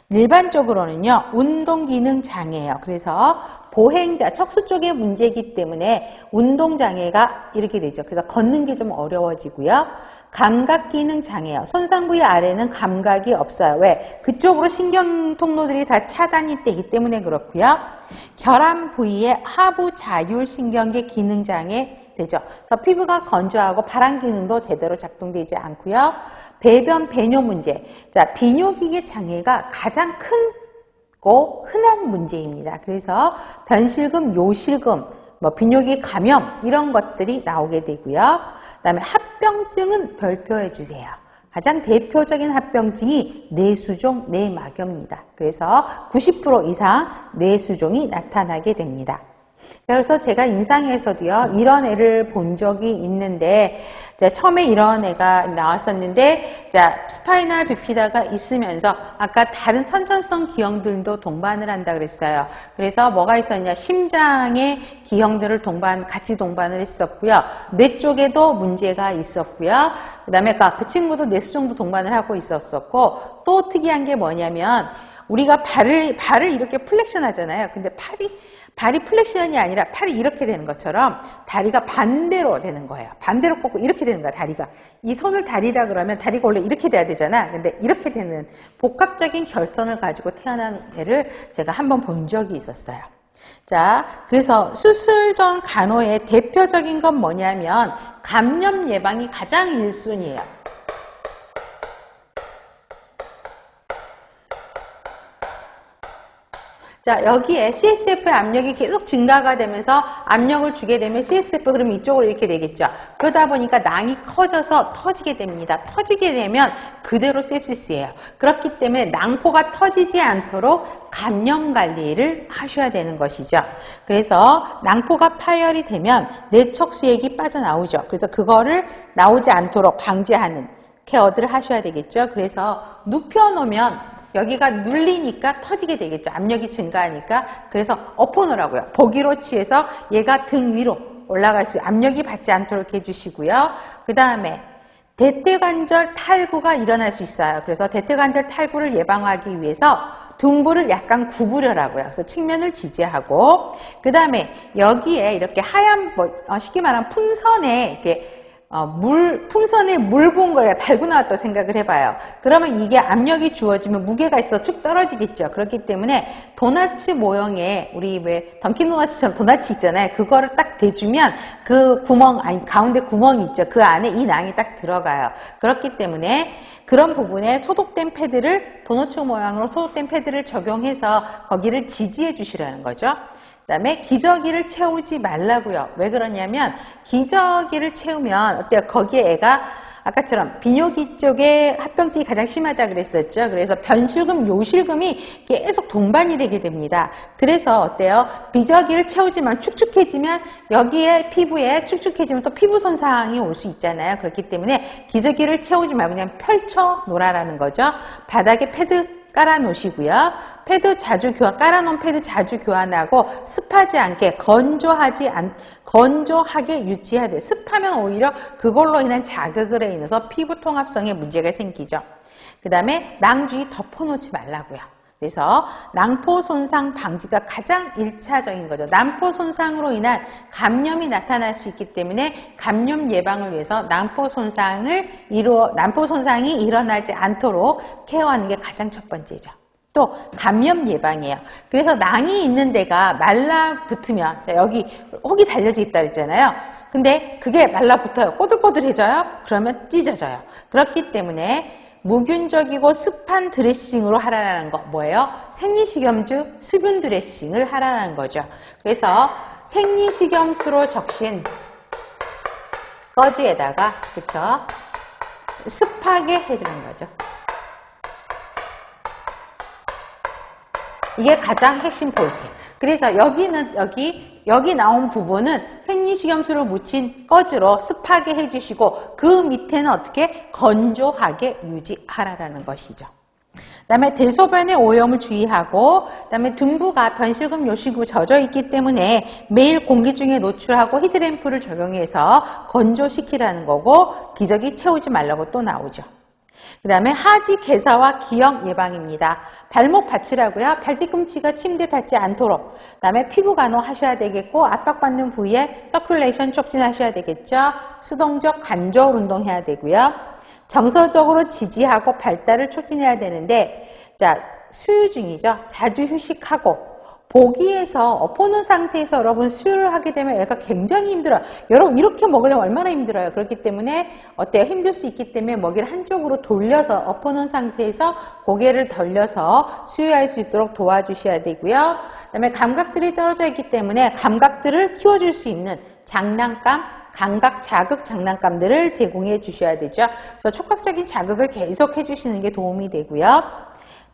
일반적으로는요, 운동기능 장애예요. 그래서 보행자, 척수 쪽의 문제이기 때문에 운동장애가 이렇게 되죠. 그래서 걷는 게 좀 어려워지고요. 감각기능 장애예요. 손상 부위 아래는 감각이 없어요. 왜? 그쪽으로 신경 통로들이 다 차단이 되기 때문에 그렇고요. 결함 부위의 하부 자율신경계 기능 장애 되죠. 그래서 피부가 건조하고 발한 기능도 제대로 작동되지 않고요. 배변, 배뇨 문제. 자, 비뇨기계 장애가 가장 크고 흔한 문제입니다. 그래서 변실금, 요실금, 비뇨기 감염 이런 것들이 나오게 되고요. 그다음에 합병증은 별표해 주세요. 가장 대표적인 합병증이 뇌수종, 뇌막염입니다. 그래서 90% 이상 뇌수종이 나타나게 됩니다. 그래서 제가 임상에서도요, 이런 애를 본 적이 있는데, 처음에 이런 애가 나왔었는데, 스파이널 비피다가 있으면서, 아까 다른 선천성 기형들도 동반을 한다 그랬어요. 그래서 뭐가 있었냐, 심장의 기형들을 같이 동반을 했었고요. 뇌 쪽에도 문제가 있었고요. 그 다음에 그 친구도 뇌수종도 동반을 하고 있었었고, 또 특이한 게 뭐냐면, 우리가 발을 이렇게 플렉션 하잖아요. 근데 발이 플렉션이 아니라 팔이 이렇게 되는 것처럼 다리가 반대로 되는 거예요. 반대로 꺾고 이렇게 되는 거야, 다리가. 이 손을 다리라 그러면 다리가 원래 이렇게 돼야 되잖아. 근데 이렇게 되는 복합적인 결선을 가지고 태어난 애를 제가 한번 본 적이 있었어요. 자, 그래서 수술 전 간호의 대표적인 건 뭐냐면 감염 예방이 가장 1순위예요. 자, 여기에 CSF의 압력이 계속 증가가 되면서 압력을 주게 되면 CSF 그러면 이쪽으로 이렇게 되겠죠. 그러다 보니까 낭이 커져서 터지게 됩니다. 터지게 되면 그대로 sepsis예요. 그렇기 때문에 낭포가 터지지 않도록 감염 관리를 하셔야 되는 것이죠. 그래서 낭포가 파열이 되면 내척수액이 빠져나오죠. 그래서 그거를 나오지 않도록 방지하는 케어들을 하셔야 되겠죠. 그래서 눕혀놓으면 여기가 눌리니까 터지게 되겠죠. 압력이 증가하니까. 그래서 엎어놓으라고요. 보기로 취해서 얘가 등 위로 올라갈 수, 압력이 받지 않도록 해주시고요. 그 다음에 대퇴관절 탈구가 일어날 수 있어요. 그래서 대퇴관절 탈구를 예방하기 위해서 둥부를 약간 구부려라고요. 그래서 측면을 지지하고, 그 다음에 여기에 이렇게 하얀, 쉽게 말하면 풍선에 이렇게 풍선에 물 부은 걸 달고 나왔다고 생각을 해봐요. 그러면 이게 압력이 주어지면 무게가 있어 쭉 떨어지겠죠. 그렇기 때문에 도나츠 모형의 우리 왜 던킨 도나츠처럼 도나츠 있잖아요. 그거를 딱 대주면 그 구멍, 가운데 구멍이 있죠. 그 안에 이 낭이 딱 들어가요. 그렇기 때문에 그런 부분에 소독된 패드를, 도너츠 모양으로 소독된 패드를 적용해서 거기를 지지해 주시라는 거죠. 그 다음에 기저귀를 채우지 말라고요. 왜 그러냐면 기저귀를 채우면 어때요? 거기에 애가 아까처럼 비뇨기 쪽에 합병증이 가장 심하다 그랬었죠. 그래서 변실금, 요실금이 계속 동반이 되게 됩니다. 그래서 어때요? 기저귀를 채우지만 축축해지면 여기에 피부에 축축해지면 또 피부 손상이 올 수 있잖아요. 그렇기 때문에 기저귀를 채우지 말고 그냥 펼쳐 놓으라는 거죠. 바닥에 패드 깔아 놓으시고요. 깔아놓은 패드 자주 교환하고 습하지 않게 건조하게 유지해야 돼요. 습하면 오히려 그걸로 인한 자극을 인해서 피부 통합성에 문제가 생기죠. 그 다음에 낭주위 덮어놓지 말라고요. 그래서 낭포 손상 방지가 가장 1차적인 거죠. 낭포 손상으로 인한 감염이 나타날 수 있기 때문에 감염 예방을 위해서 낭포 손상이 일어나지 않도록 케어하는 게 가장 첫 번째죠. 또 감염 예방이에요. 그래서 낭이 있는 데가 말라붙으면, 자, 여기 혹이 달려져 있다 그랬잖아요. 근데 그게 말라붙어요. 꼬들꼬들해져요. 그러면 찢어져요. 그렇기 때문에 무균적이고 습한 드레싱으로 하라는 거 뭐예요? 생리식염수 수분 드레싱을 하라는 거죠. 그래서 생리식염수로 적신 꺼지에다가 그쵸? 습하게 해주는 거죠. 이게 가장 핵심 포인트예요. 그래서 여기 나온 부분은 생리식염수를 묻힌 꺼즈로 습하게 해주시고 그 밑에는 어떻게 건조하게 유지하라는 것이죠. 그 다음에 대소변의 오염을 주의하고, 그 다음에 둔부가 변실금, 요실금 젖어 있기 때문에 매일 공기 중에 노출하고 히트램프를 적용해서 건조시키라는 거고, 기저귀 채우지 말라고 또 나오죠. 그 다음에 하지 괴사와 기형 예방입니다. 발목 받치라고요. 발뒤꿈치가 침대 닿지 않도록. 그 다음에 피부 간호 하셔야 되겠고 압박받는 부위에 서큘레이션 촉진하셔야 되겠죠. 수동적 관절 운동해야 되고요. 정서적으로 지지하고 발달을 촉진해야 되는데 자 수유 중이죠. 자주 휴식하고 보기에서 엎어놓은 상태에서 여러분 수유를 하게 되면 애가 굉장히 힘들어요. 여러분 이렇게 먹으려면 얼마나 힘들어요. 그렇기 때문에 어때요? 힘들 수 있기 때문에 먹이를 한쪽으로 돌려서 엎어놓은 상태에서 고개를 돌려서 수유할 수 있도록 도와주셔야 되고요. 그다음에 감각들이 떨어져 있기 때문에 감각들을 키워줄 수 있는 장난감, 감각 자극 장난감들을 제공해 주셔야 되죠. 그래서 촉각적인 자극을 계속 해주시는 게 도움이 되고요.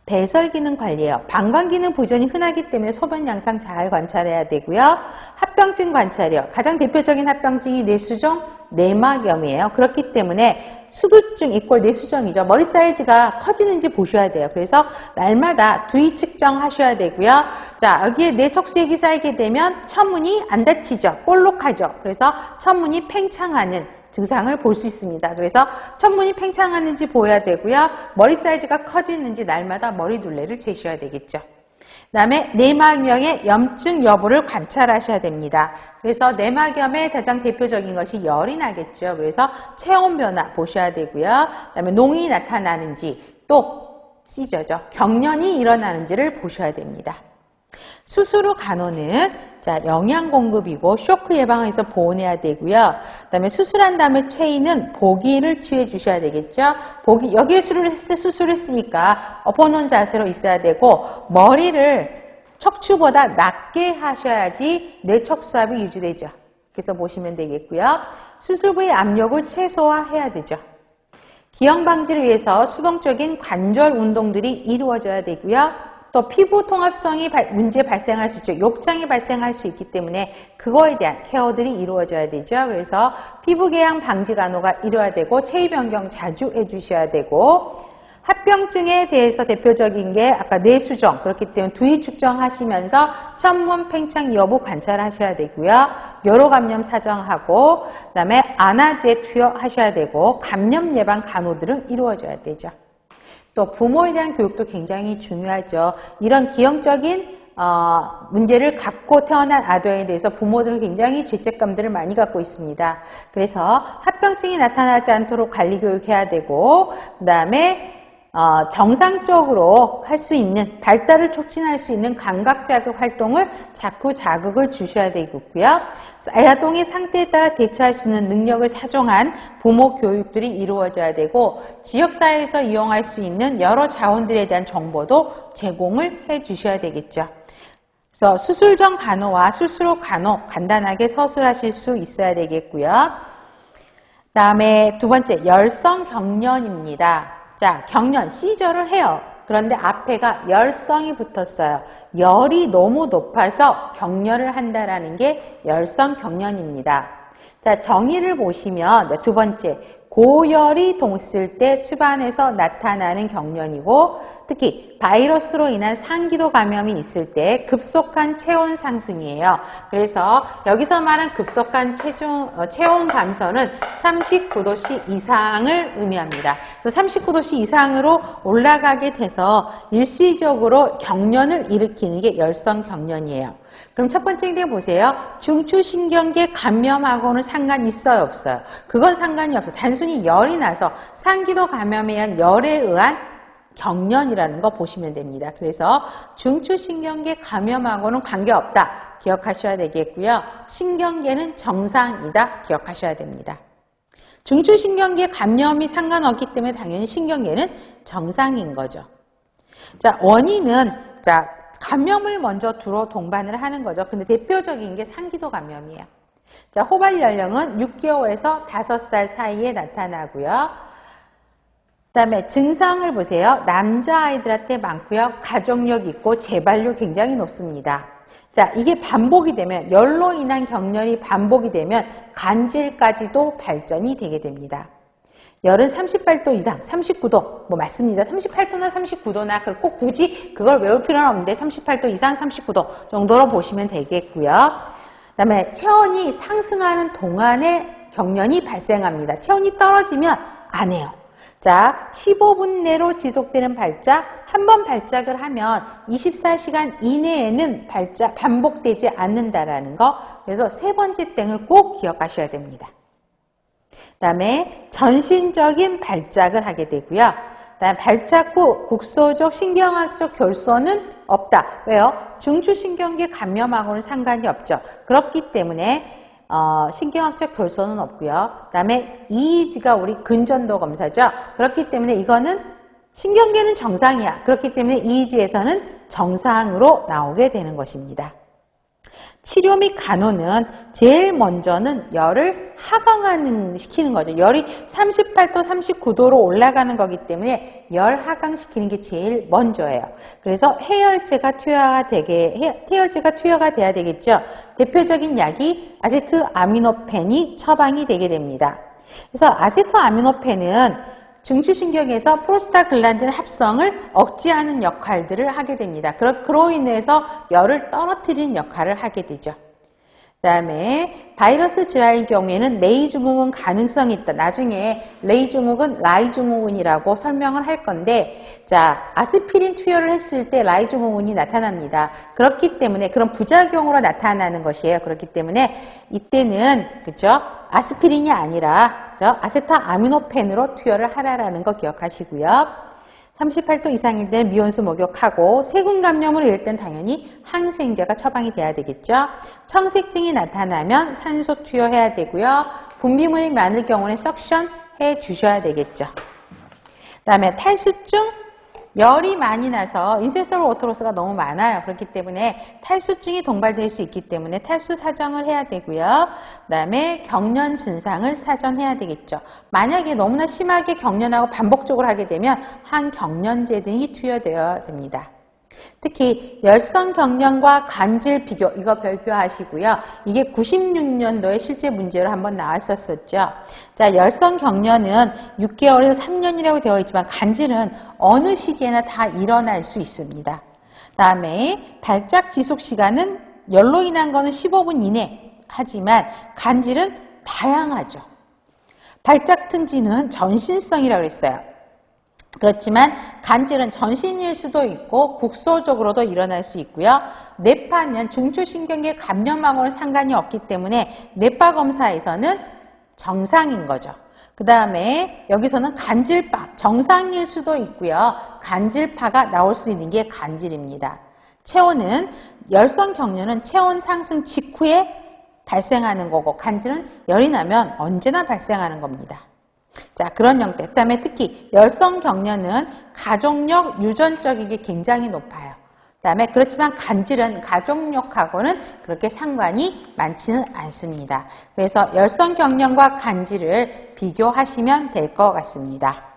배설 기능 관리예요. 방광 기능 부전이 흔하기 때문에 소변 양상 잘 관찰해야 되고요. 합병증 관찰이요. 가장 대표적인 합병증이 뇌수종, 내막염이에요. 그렇기 때문에 수두증 이꼴 뇌수종이죠. 머리 사이즈가 커지는지 보셔야 돼요. 그래서 날마다 두위 측정하셔야 되고요. 자, 여기에 뇌척수액이 쌓이게 되면 천문이 안 닫히죠. 볼록하죠. 그래서 천문이 팽창하는 증상을 볼 수 있습니다. 그래서 천문이 팽창하는지 보여야 되고요. 머리 사이즈가 커지는지 날마다 머리 둘레를 재셔야 되겠죠. 그 다음에 내막염의 염증 여부를 관찰하셔야 됩니다. 그래서 내막염의 가장 대표적인 것이 열이 나겠죠. 그래서 체온 변화 보셔야 되고요. 그 다음에 농이 나타나는지 또 시저죠. 경련이 일어나는지를 보셔야 됩니다. 수술 후 간호는 자, 영양 공급이고 쇼크 예방에서 보온해야 되고요. 그다음에 수술한 다음에 체인은 보기를 취해 주셔야 되겠죠. 보기 여기에 수술했으니까 엎어놓은 자세로 있어야 되고 머리를 척추보다 낮게 하셔야지 뇌척수압이 유지되죠. 그래서 보시면 되겠고요. 수술 부의 압력을 최소화해야 되죠. 기형 방지를 위해서 수동적인 관절 운동들이 이루어져야 되고요. 또 피부 통합성이 문제 발생할 수 있죠. 욕장이 발생할 수 있기 때문에 그거에 대한 케어들이 이루어져야 되죠. 그래서 피부 개양 방지 간호가 이루어야 되고 체위 변경 자주 해주셔야 되고 합병증에 대해서 대표적인 게 아까 뇌수종 그렇기 때문에 두위 측정하시면서 천문 팽창 여부 관찰하셔야 되고요. 묘로 감염 사정하고 그다음에 안아제 투여하셔야 되고 감염 예방 간호들은 이루어져야 되죠. 또 부모에 대한 교육도 굉장히 중요하죠. 이런 기형적인 문제를 갖고 태어난 아동에 대해서 부모들은 굉장히 죄책감들을 많이 갖고 있습니다. 그래서 합병증이 나타나지 않도록 관리 교육해야 되고 그 다음에 정상적으로 할 수 있는 발달을 촉진할 수 있는 감각 자극 활동을 자꾸 자극을 주셔야 되겠고요. 아동의 상태에 따라 대처할 수 있는 능력을 사정한 부모 교육들이 이루어져야 되고 지역사회에서 이용할 수 있는 여러 자원들에 대한 정보도 제공을 해 주셔야 되겠죠. 그래서 수술 전 간호와 수술 후 간호 간단하게 서술하실 수 있어야 되겠고요. 다음에 두 번째 열성 경련입니다. 자, 경련, 시저를 해요. 그런데 앞에가 열성이 붙었어요. 열이 너무 높아서 경련을 한다라는 게 열성 경련입니다. 자, 정의를 보시면 두 번째, 고열이 동했을 때 수반에서 나타나는 경련이고 특히 바이러스로 인한 상기도 감염이 있을 때 급속한 체온 상승이에요. 그래서 여기서 말한 급속한 체온 감소는 39도씨 이상을 의미합니다. 그래서 39도씨 이상으로 올라가게 돼서 일시적으로 경련을 일으키는 게 열성 경련이에요. 그럼 첫 번째 데 보세요. 중추신경계 감염하고는 상관 있어요, 없어요? 그건 상관이 없어요. 단순히 열이 나서 상기도 감염에 의한 열에 의한 경련이라는 거 보시면 됩니다. 그래서 중추신경계 감염하고는 관계없다. 기억하셔야 되겠고요. 신경계는 정상이다. 기억하셔야 됩니다. 중추신경계 감염이 상관없기 때문에 당연히 신경계는 정상인 거죠. 자, 원인은 감염을 먼저 두로 동반을 하는 거죠. 근데 대표적인 게 상기도 감염이에요. 자, 호발 연령은 6개월에서 5살 사이에 나타나고요. 그 다음에 증상을 보세요. 남자아이들한테 많고요. 가족력 있고 재발률 굉장히 높습니다. 자, 이게 반복이 되면 열로 인한 경련이 반복이 되면 간질까지도 발전이 되게 됩니다. 열은 38도 이상, 39도, 뭐 맞습니다. 38도나 39도나 꼭 굳이 그걸 외울 필요는 없는데 38도 이상, 39도 정도로 보시면 되겠고요. 그 다음에 체온이 상승하는 동안에 경련이 발생합니다. 체온이 떨어지면 안 해요. 자, 15분 내로 지속되는 발작, 한 번 발작을 하면 24시간 이내에는 반복되지 않는다라는 거. 그래서 세 번째 땡을 꼭 기억하셔야 됩니다. 그 다음에 전신적인 발작을 하게 되고요. 그다음 발작 후 국소적 신경학적 결손은 없다. 왜요? 중추신경계 감염하고는 상관이 없죠. 그렇기 때문에 신경학적 결손은 없고요. 그 다음에 EEG가 우리 근전도 검사죠. 그렇기 때문에 이거는 신경계는 정상이야. 그렇기 때문에 EEG에서는 정상으로 나오게 되는 것입니다. 치료 및 간호는 제일 먼저는 열을 하강시키는 거죠. 열이 38도, 39도로 올라가는 거기 때문에 열 하강시키는 게 제일 먼저예요. 그래서 해열제가 투여가 돼야 되겠죠. 대표적인 약이 아세트아미노펜이 처방이 되게 됩니다. 그래서 아세트아미노펜은 중추신경에서 프로스타글란딘 합성을 억제하는 역할들을 하게 됩니다. 그로 인해서 열을 떨어뜨리는 역할을 하게 되죠. 그 다음에 바이러스 질환의 경우에는 레이 증후군 가능성이 있다. 나중에 레이 증후군, 라이 증후군이라고 설명을 할 건데, 자, 아스피린 투여를 했을 때 라이 증후군이 나타납니다. 그렇기 때문에 그런 부작용으로 나타나는 것이에요. 그렇기 때문에 이때는 그죠? 아스피린이 아니라 아세트아미노펜으로 투여를 하라라는 거 기억하시고요. 38도 이상일 때는 미온수 목욕하고 세균 감염으로 일 때는 당연히 항생제가 처방이 돼야 되겠죠. 청색증이 나타나면 산소 투여해야 되고요. 분비물이 많을 경우는 석션 해 주셔야 되겠죠. 그 다음에 탈수증, 열이 많이 나서 인센서럴 워터로스가 너무 많아요. 그렇기 때문에 탈수증이 동반될 수 있기 때문에 탈수 사정을 해야 되고요. 그 다음에 경련 증상을 사전해야 되겠죠. 만약에 너무나 심하게 경련하고 반복적으로 하게 되면 항경련제 등이 투여되어야 됩니다. 특히 열성 경련과 간질 비교, 이거 별표하시고요. 이게 96년도에 실제 문제로 한번 나왔었죠. 자, 열성 경련은 6개월에서 3년이라고 되어 있지만 간질은 어느 시기에나 다 일어날 수 있습니다. 다음에 발작 지속 시간은 열로 인한 거는 15분 이내, 하지만 간질은 다양하죠. 발작 특징은 전신성이라고 했어요. 그렇지만 간질은 전신일 수도 있고 국소적으로도 일어날 수 있고요. 뇌파는 중추신경계 감염하고는 상관이 없기 때문에 뇌파 검사에서는 정상인 거죠. 그 다음에 여기서는 간질파, 정상일 수도 있고요. 간질파가 나올 수 있는 게 간질입니다. 체온은 열성 경련은 체온 상승 직후에 발생하는 거고 간질은 열이 나면 언제나 발생하는 겁니다. 자, 그런 형태. 그 다음에 특히 열성 경련은 가족력 유전적이게 굉장히 높아요. 그 다음에 그렇지만 간질은 가족력하고는 그렇게 상관이 많지는 않습니다. 그래서 열성 경련과 간질을 비교하시면 될 것 같습니다.